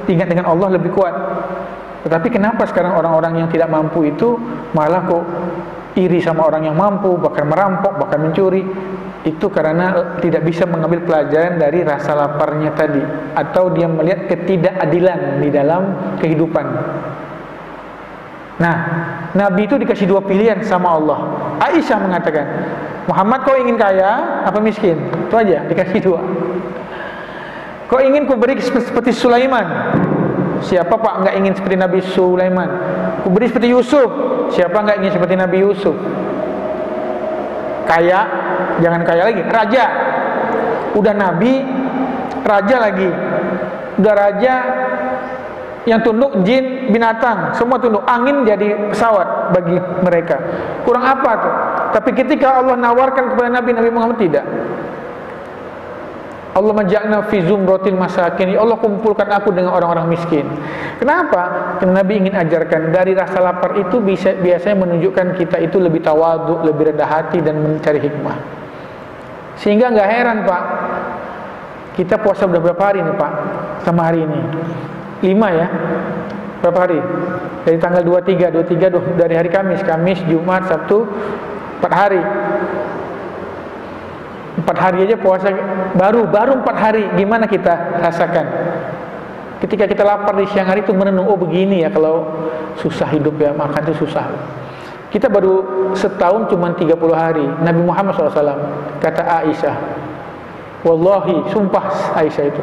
ingat dengan Allah lebih kuat. Tetapi kenapa sekarang orang-orang yang tidak mampu itu malah kok iri sama orang yang mampu, bahkan merampok, bahkan mencuri? Itu karena tidak bisa mengambil pelajaran dari rasa laparnya tadi, atau dia melihat ketidakadilan di dalam kehidupan. Nah, Nabi itu dikasih dua pilihan sama Allah. Aisyah mengatakan, Muhammad, kau ingin kaya apa miskin? Itu aja, dikasih dua. Kau ingin ku beri seperti Sulaiman? Siapa pak enggak ingin seperti Nabi Sulaiman? Ku beri seperti Yusuf. Siapa enggak ingin seperti Nabi Yusuf? Kaya, jangan kaya lagi, raja. Udah Nabi, raja lagi. Udah raja, yang tunduk jin, binatang, semua tunduk. Angin jadi pesawat bagi mereka. Kurang apa tuh? Tapi ketika Allah nawarkan kepada Nabi Muhammad, tidak. Allah maja'na fi zumratil masakin. Allah kumpulkan aku dengan orang-orang miskin. Kenapa? Karena Nabi ingin ajarkan dari rasa lapar itu biasanya menunjukkan kita itu lebih tawadhu, lebih rendah hati, dan mencari hikmah. Sehingga nggak heran pak, kita puasa udah berapa hari nih pak? Sama hari ini 5 ya. Berapa hari? Dari tanggal 23 dari hari Kamis, Jumat, Sabtu, 4 hari. 4 hari aja puasa, baru 4 hari. Gimana kita rasakan? Ketika kita lapar di siang hari itu merenung, oh begini ya kalau susah hidup ya, makan itu susah. Kita baru setahun cuma 30 hari. Nabi Muhammad SAW, kata Aisyah, wallahi, sumpah Aisyah itu,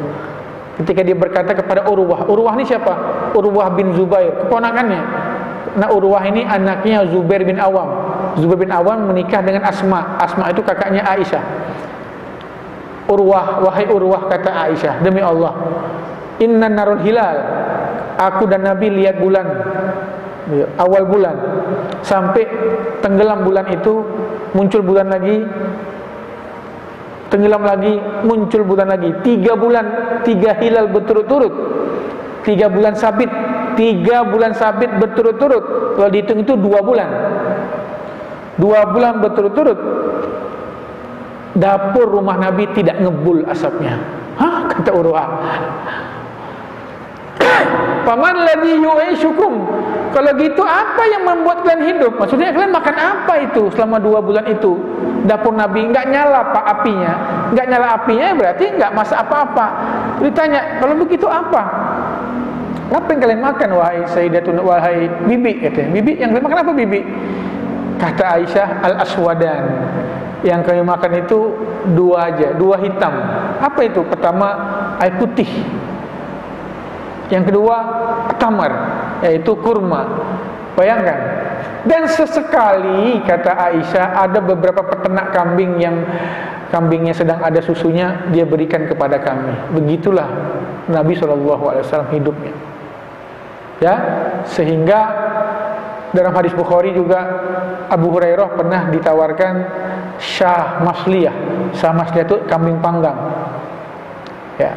ketika dia berkata kepada Urwah ini siapa? Urwah bin Zubair, keponakannya. Nah, Urwah ini anaknya Zubair bin Awam. Zubair bin Awam menikah dengan Asma. Asma itu kakaknya Aisyah. Urwah, wahai Urwah, kata Aisyah, demi Allah, inna narul hilal, aku dan Nabi lihat bulan, awal bulan, sampai tenggelam bulan itu, muncul bulan lagi, tenggelam lagi, muncul bulan lagi. 3 bulan, 3 hilal berturut-turut, 3 bulan sabit, 3 bulan sabit berturut-turut. Kalau dihitung itu 2 bulan, 2 bulan berturut-turut. Dapur rumah Nabi tidak ngebul asapnya. Hah? Kata Urwah, paman ladzi yu'ishukum, kalau gitu apa yang membuat kalian hidup? Maksudnya kalian makan apa itu selama 2 bulan itu? Dapur Nabi nggak nyala pak apinya, nggak nyala apinya berarti nggak masak apa-apa. Ditanya, kalau begitu apa? Apa yang kalian makan wahai Sayyidatun, wahai bibi? Katanya, bibi yang kalian makan apa bibi? Kata Aisyah, al-aswadan, yang kami makan itu 2 aja, 2 hitam. Apa itu? Pertama air putih, yang kedua tamar, yaitu kurma. Bayangkan. Dan sesekali, kata Aisyah, ada beberapa peternak kambing yang kambingnya sedang ada susunya, dia berikan kepada kami. Begitulah Nabi SAW hidupnya. Ya, sehingga dalam hadis Bukhari juga Abu Hurairah pernah ditawarkan syah masliyah. Syah masliyah itu kambing panggang. Ya,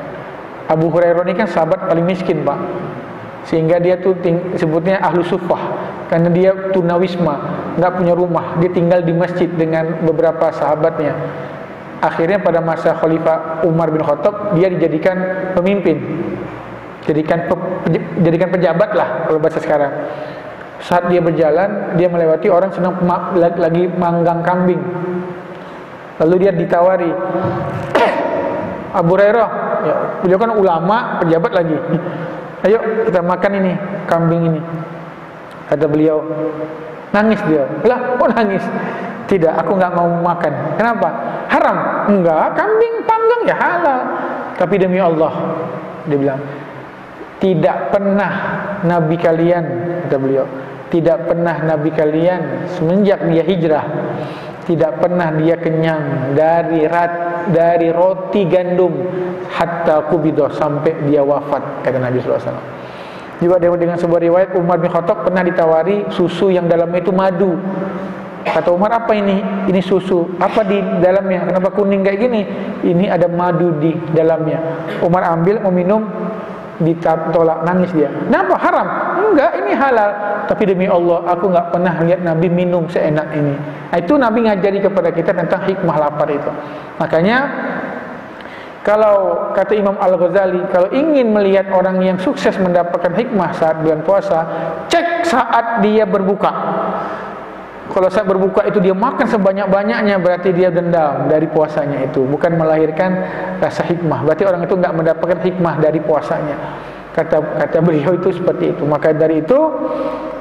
Abu Hurairah ini kan sahabat paling miskin pak, sehingga dia tuh sebutnya ahlu suffah, karena dia tunawisma, nggak punya rumah, dia tinggal di masjid dengan beberapa sahabatnya. Akhirnya pada masa Khalifah Umar bin Khattab, dia dijadikan pemimpin, jadikan pejabat lah kalau bahasa sekarang. Saat dia berjalan, dia melewati orang sedang lagi manggang kambing. Lalu dia ditawari, Abu Hurairah, ya, beliau kan ulama, pejabat lagi, ayo kita makan ini, kambing ini. Kata beliau, nangis dia. Lah, kok nangis? Tidak, aku nggak mau makan. Kenapa? Haram? Enggak, kambing panggang ya halal. Tapi demi Allah, dia bilang, tidak pernah Nabi kalian, kata beliau, tidak pernah Nabi kalian semenjak dia hijrah, tidak pernah dia kenyang dari roti gandum hatta kubidah, sampai dia wafat, kata Nabi SAW. Juga dengan sebuah riwayat Umar bin Khattab pernah ditawari susu yang dalamnya itu madu. Kata Umar, apa ini? Ini susu. Apa di dalamnya? Kenapa kuning kayak gini? Ini ada madu di dalamnya. Umar ambil, mau minum, ditolak, nangis dia. Kenapa? Haram? Enggak, ini halal. Tapi demi Allah, aku enggak pernah lihat Nabi minum seenak ini. Itu Nabi ngajari kepada kita tentang hikmah lapar itu. Makanya kalau kata Imam Al-Ghazali, kalau ingin melihat orang yang sukses mendapatkan hikmah saat bulan puasa, cek saat dia berbuka. Kalau saat berbuka itu dia makan sebanyak-banyaknya, berarti dia dendam dari puasanya itu, bukan melahirkan rasa hikmah. Berarti orang itu enggak mendapatkan hikmah dari puasanya. Kata beliau itu seperti itu. Maka dari itu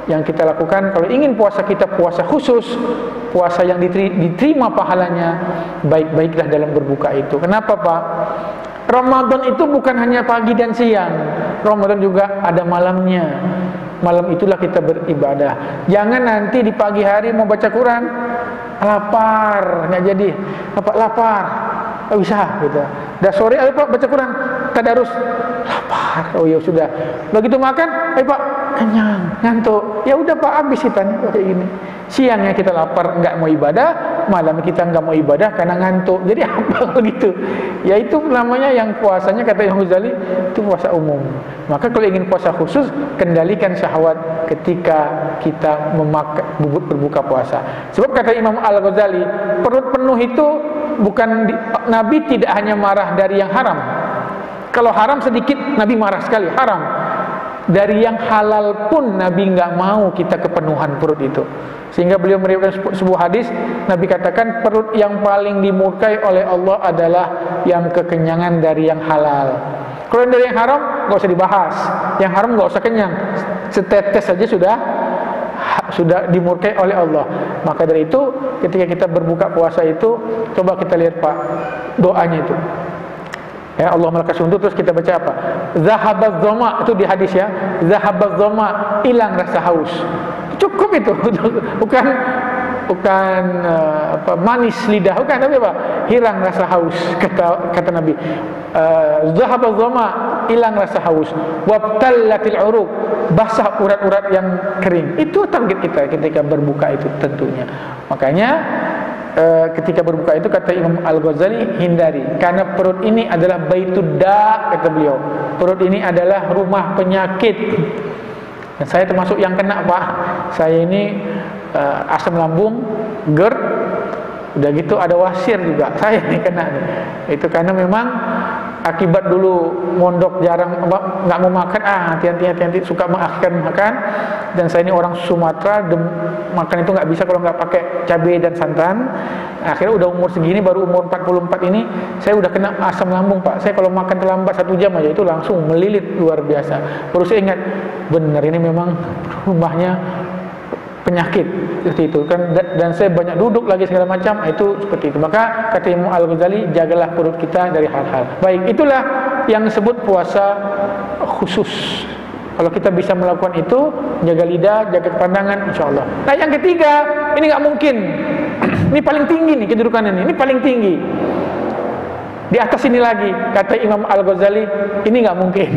yang kita lakukan, kalau ingin puasa kita puasa khusus, puasa yang diterima pahalanya, baik-baiklah dalam berbuka itu. Kenapa Pak? Ramadan itu bukan hanya pagi dan siang, Ramadan juga ada malamnya. Malam itulah kita beribadah. Jangan nanti di pagi hari mau baca Quran, lapar, nggak jadi. Apa lapar? Nggak bisa gitu. Dah sore, ayo Pak baca Quran, tadarus, lapar. Oh ya sudah. Begitu makan, ayo Pak kenyang, ngantuk. Ya udah Pak, habis kita nih kayak gini. Siangnya kita lapar, nggak mau ibadah, malam kita nggak mau ibadah karena ngantuk. Jadi apa begitu? Ya itu namanya yang puasanya kata Imam Ghazali itu puasa umum. Maka kalau ingin puasa khusus, kendalikan syahwat ketika kita berbuka puasa. Sebab kata Imam Al-Ghazali, perut penuh itu bukan Nabi tidak hanya marah dari yang haram. Kalau haram sedikit Nabi marah sekali, haram. Dari yang halal pun Nabi nggak mau kita kepenuhan perut itu. Sehingga beliau meriwayatkan sebuah hadis, Nabi katakan perut yang paling dimurkai oleh Allah adalah yang kekenyangan dari yang halal. Kalau dari yang haram nggak usah dibahas, yang haram nggak usah kenyang, setetes saja sudah dimurkai oleh Allah. Maka dari itu ketika kita berbuka puasa itu, coba kita lihat Pak doanya itu. Ya, Allah malakas untuk, terus kita baca apa? Zahabaz dhama, itu di hadis ya. Zahabaz dhama, hilang rasa haus. Cukup itu. Bukan manis lidah, bukan, tapi apa? Hilang rasa haus, kata Nabi. Zahabaz dhama, hilang rasa haus. Wabtallatil uruq, basah urat-urat yang kering. Itu target kita ketika berbuka itu tentunya. Makanya ketika berbuka itu kata Imam Al-Ghazali, hindari, karena perut ini adalah baitud da, kata beliau. Perut ini adalah rumah penyakit. Dan saya termasuk yang kena Pak. Saya ini asam lambung, GERD, udah gitu ada wasir juga. Saya ini kena nih. Itu karena memang akibat dulu mondok jarang nggak mau makan, hati-hati suka mengakhirkan makan. Dan saya ini orang Sumatera, makan itu nggak bisa kalau nggak pakai cabai dan santan. Akhirnya udah umur segini, baru umur 44 ini, saya udah kena asam lambung Pak. Saya kalau makan terlambat 1 jam aja itu langsung melilit luar biasa. Baru saya ingat, benar ini memang rumahnya penyakit seperti itu kan, dan saya banyak duduk lagi segala macam, itu seperti itu. Maka kata Imam Al-Ghazali, jagalah perut kita dari hal-hal baik. Itulah yang disebut puasa khusus. Kalau kita bisa melakukan itu, jaga lidah, jaga pandangan, insya Allah. Nah yang ketiga, ini nggak mungkin. Ini paling tinggi nih kedudukan ini paling tinggi. Di atas ini lagi, kata Imam Al-Ghazali, ini nggak mungkin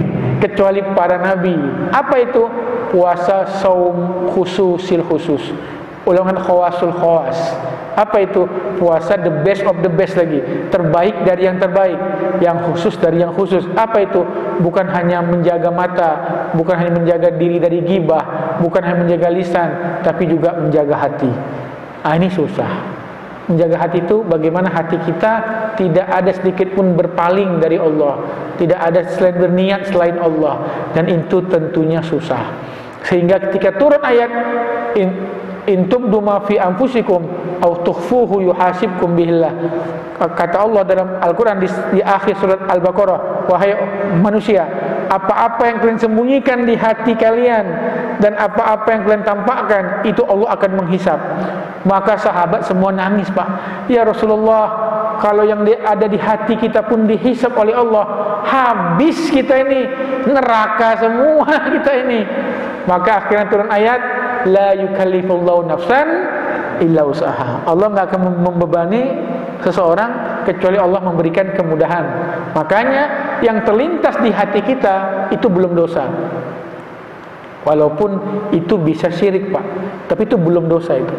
kecuali para nabi. Apa itu? Puasa saum khususil khusus, ulangan khawasul khawas. Apa itu? Puasa the best of the best lagi, terbaik dari yang terbaik, yang khusus dari yang khusus. Apa itu? Bukan hanya menjaga mata, bukan hanya menjaga diri dari ghibah, bukan hanya menjaga lisan, tapi juga menjaga hati. Ini susah. Menjaga hati itu bagaimana hati kita tidak ada sedikit pun berpaling dari Allah, tidak ada selain berniat selain Allah, dan itu tentunya susah. Sehingga ketika turun ayat in tubdu ma fi anfusikum aw tukhfuhu yuhasibkum bihillah, kata Allah dalam Al-Quran di akhir surat Al-Baqarah, wahai manusia, apa-apa yang kalian sembunyikan di hati kalian dan apa-apa yang kalian tampakkan, itu Allah akan menghisap. Maka sahabat semua nangis Pak. Ya Rasulullah, kalau yang ada di hati kita pun dihisap oleh Allah, habis kita ini, neraka semua kita ini. Maka akhirnya turun ayat, la yukallifullahu nafsan illa usaha. Allah nggak akan membebani seseorang kecuali Allah memberikan kemudahan. Makanya yang terlintas di hati kita itu belum dosa. Walaupun itu bisa syirik Pak, tapi itu belum dosa itu.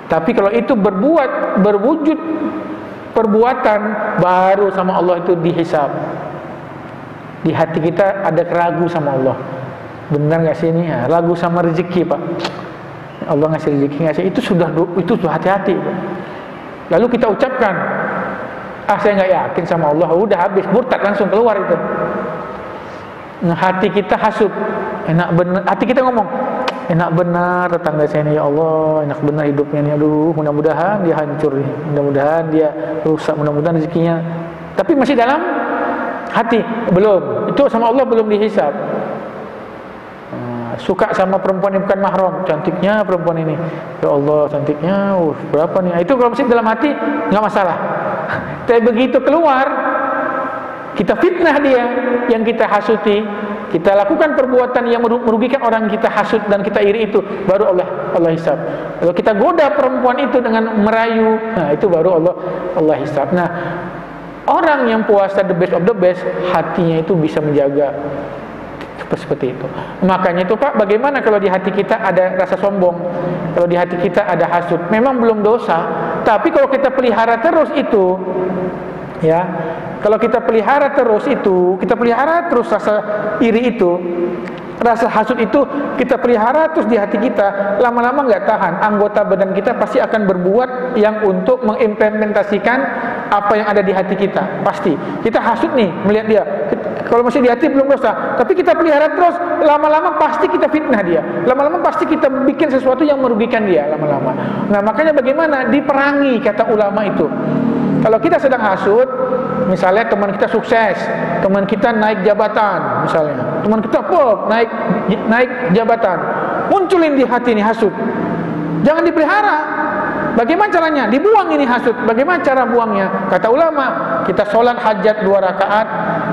Tapi kalau itu berwujud perbuatan, baru sama Allah itu dihisab. Di hati kita ada keragu sama Allah, benar nggak sih ini? Ya, ragu sama rezeki Pak. Allah ngasih rezeki ngasih, itu sudah hati-hati Pak. Lalu kita ucapkan, saya nggak yakin sama Allah, udah habis, murtad langsung keluar itu. Nah, hati kita hasud, enak benar. Hati kita ngomong, enak benar tetangga saya ini, ya Allah, enak benar hidupnya ini. Aduh, mudah-mudahan dia hancur nih, mudah-mudahan dia rusak, mudah-mudahan rezekinya. Tapi masih dalam hati, belum. Itu sama Allah belum dihisab. Suka sama perempuan yang bukan mahram, cantiknya perempuan ini, ya Allah cantiknya, berapa nih? Itu kalau masih dalam hati nggak masalah. Tapi begitu keluar, kita fitnah dia yang kita hasuti, kita lakukan perbuatan yang merugikan orang kita hasut dan kita iri, itu baru Allah hisab. Kalau kita goda perempuan itu dengan merayu, nah itu baru Allah hisab. Nah, orang yang puasa the best of the best, hatinya itu bisa menjaga seperti itu. Makanya itu Pak, bagaimana kalau di hati kita ada rasa sombong, kalau di hati kita ada hasut, memang belum dosa, tapi kalau kita pelihara terus itu, ya, kalau kita pelihara terus itu, kita pelihara terus rasa iri itu, rasa hasut itu kita pelihara terus di hati kita, lama-lama nggak tahan, anggota badan kita pasti akan berbuat yang untuk mengimplementasikan apa yang ada di hati kita. Pasti kita hasut nih melihat dia, kalau masih di hati belum dosa, tapi kita pelihara terus, lama-lama pasti kita fitnah dia, lama-lama pasti kita bikin sesuatu yang merugikan dia lama-lama. Nah, makanya bagaimana diperangi, kata ulama itu. Kalau kita sedang hasut, misalnya teman kita sukses, teman kita naik jabatan, misalnya teman kita naik jabatan, munculin di hati ini hasut, jangan dipelihara. Bagaimana caranya? Dibuang ini hasut. Bagaimana cara buangnya? Kata ulama, kita sholat hajat 2 rakaat,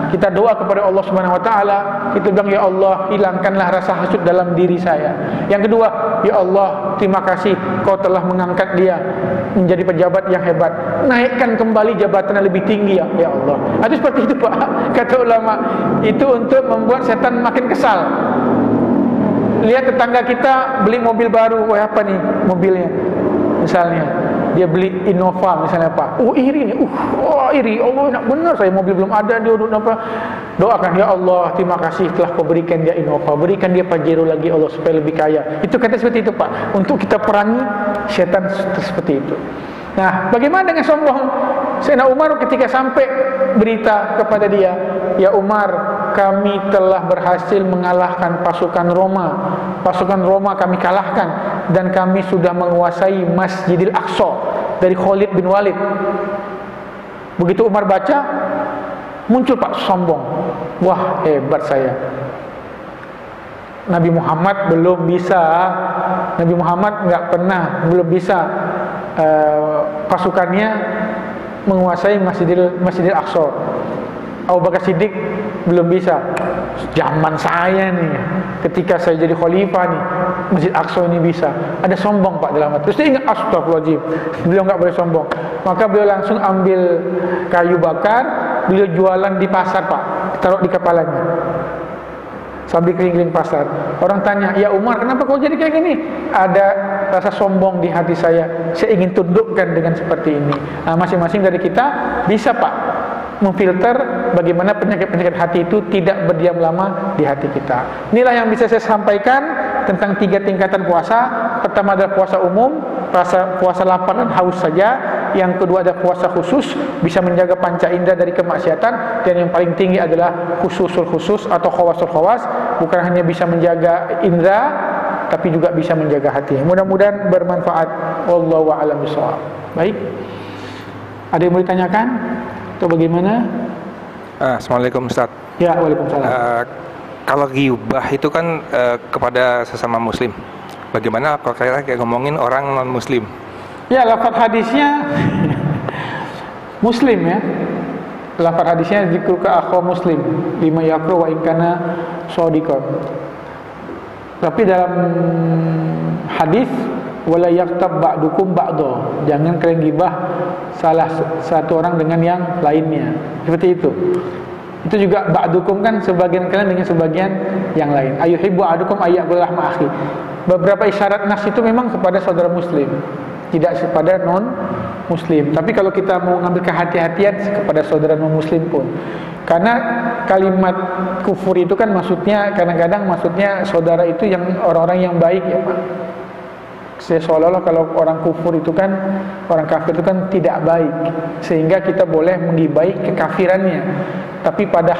kita doa kepada Allah Subhanahu Wa Taala, kita bilang, ya Allah, hilangkanlah rasa hasut dalam diri saya. Yang kedua, ya Allah, terima kasih Kau telah mengangkat dia menjadi pejabat yang hebat, naikkan kembali jabatannya lebih tinggi ya Allah. Itu seperti itu Pak, kata ulama. Itu untuk membuat setan makin kesal. Lihat tetangga kita beli mobil baru, apa nih mobilnya? Misalnya dia beli Innova misalnya Pak, iri nih, iri, Allah enak benar, saya mobil belum ada, dia apa? Doakan, ya Allah, terima kasih telah Kau berikan dia Innova, berikan dia Pajero lagi Allah supaya lebih kaya. Itu kata seperti itu Pak, untuk kita perangi setan seperti itu. Nah, bagaimana dengan sombong? Sayyidina Umar ketika sampai berita kepada dia, ya Umar, kami telah berhasil mengalahkan pasukan Roma. Pasukan Roma kami kalahkan, dan kami sudah menguasai Masjidil Aqsa dari Khalid bin Walid. Begitu Umar baca, muncul Pak sombong. Wah, hebat saya. Nabi Muhammad belum bisa. Nabi Muhammad belum bisa pasukannya menguasai Masjidil Aqsa. Abu Bakar Siddiq belum bisa. Zaman saya nih, ketika saya jadi khalifah nih, Masjid Aqsa ini bisa. Ada sombong Pak dalam hati. Terus dia ingat, astagfirullahaladzim, beliau nggak boleh sombong. Maka beliau langsung ambil kayu bakar, beliau jualan di pasar Pak, taruh di kepalanya sambil keliling-keliling pasar. Orang tanya, ya Umar, kenapa kau jadi kayak gini? Ada rasa sombong di hati saya ingin tundukkan dengan seperti ini. Nah, masing-masing dari kita bisa Pak memfilter bagaimana penyakit-penyakit hati itu tidak berdiam lama di hati kita. Inilah yang bisa saya sampaikan tentang 3 tingkatan puasa. Pertama adalah puasa umum, puasa lapar dan haus saja. Yang kedua ada puasa khusus, bisa menjaga panca indera dari kemaksiatan. Dan yang paling tinggi adalah khususul khusus atau khawasul khawas, bukan hanya bisa menjaga indera, tapi juga bisa menjaga hati. Mudah-mudahan bermanfaat. Wallahu a'lam bishawab. Baik, ada yang mau ditanyakan atau bagaimana? Assalamualaikum Ustaz. Ya, waalaikumsalam. Kalau ghibah itu kan kepada sesama muslim. Bagaimana kalau kayak ngomongin orang non muslim? Ya, lafaz hadisnya muslim ya. Lafaz hadisnya zikruka akha muslim lima yakru wa in kana shadiqan. Tapi dalam hadis wala yaktab ba'dukum ba'da, jangan kalian gibah salah satu orang dengan yang lainnya. Seperti itu. Itu juga ba'dukum kan sebagian kalian dengan sebagian yang lain. Ayuhibbu ahadukum ayyakula lahma akhi. Beberapa isyarat nas itu memang kepada saudara muslim, tidak kepada non muslim. Tapi kalau kita mau ngambil kehati-hatian kepada saudara non muslim pun, karena kalimat kufur itu kan maksudnya kadang-kadang maksudnya saudara itu yang orang-orang yang baik ya Pak. Seolah-olah kalau orang kufur itu kan, orang kafir itu kan tidak baik, sehingga kita boleh menggibai kekafirannya. Tapi pada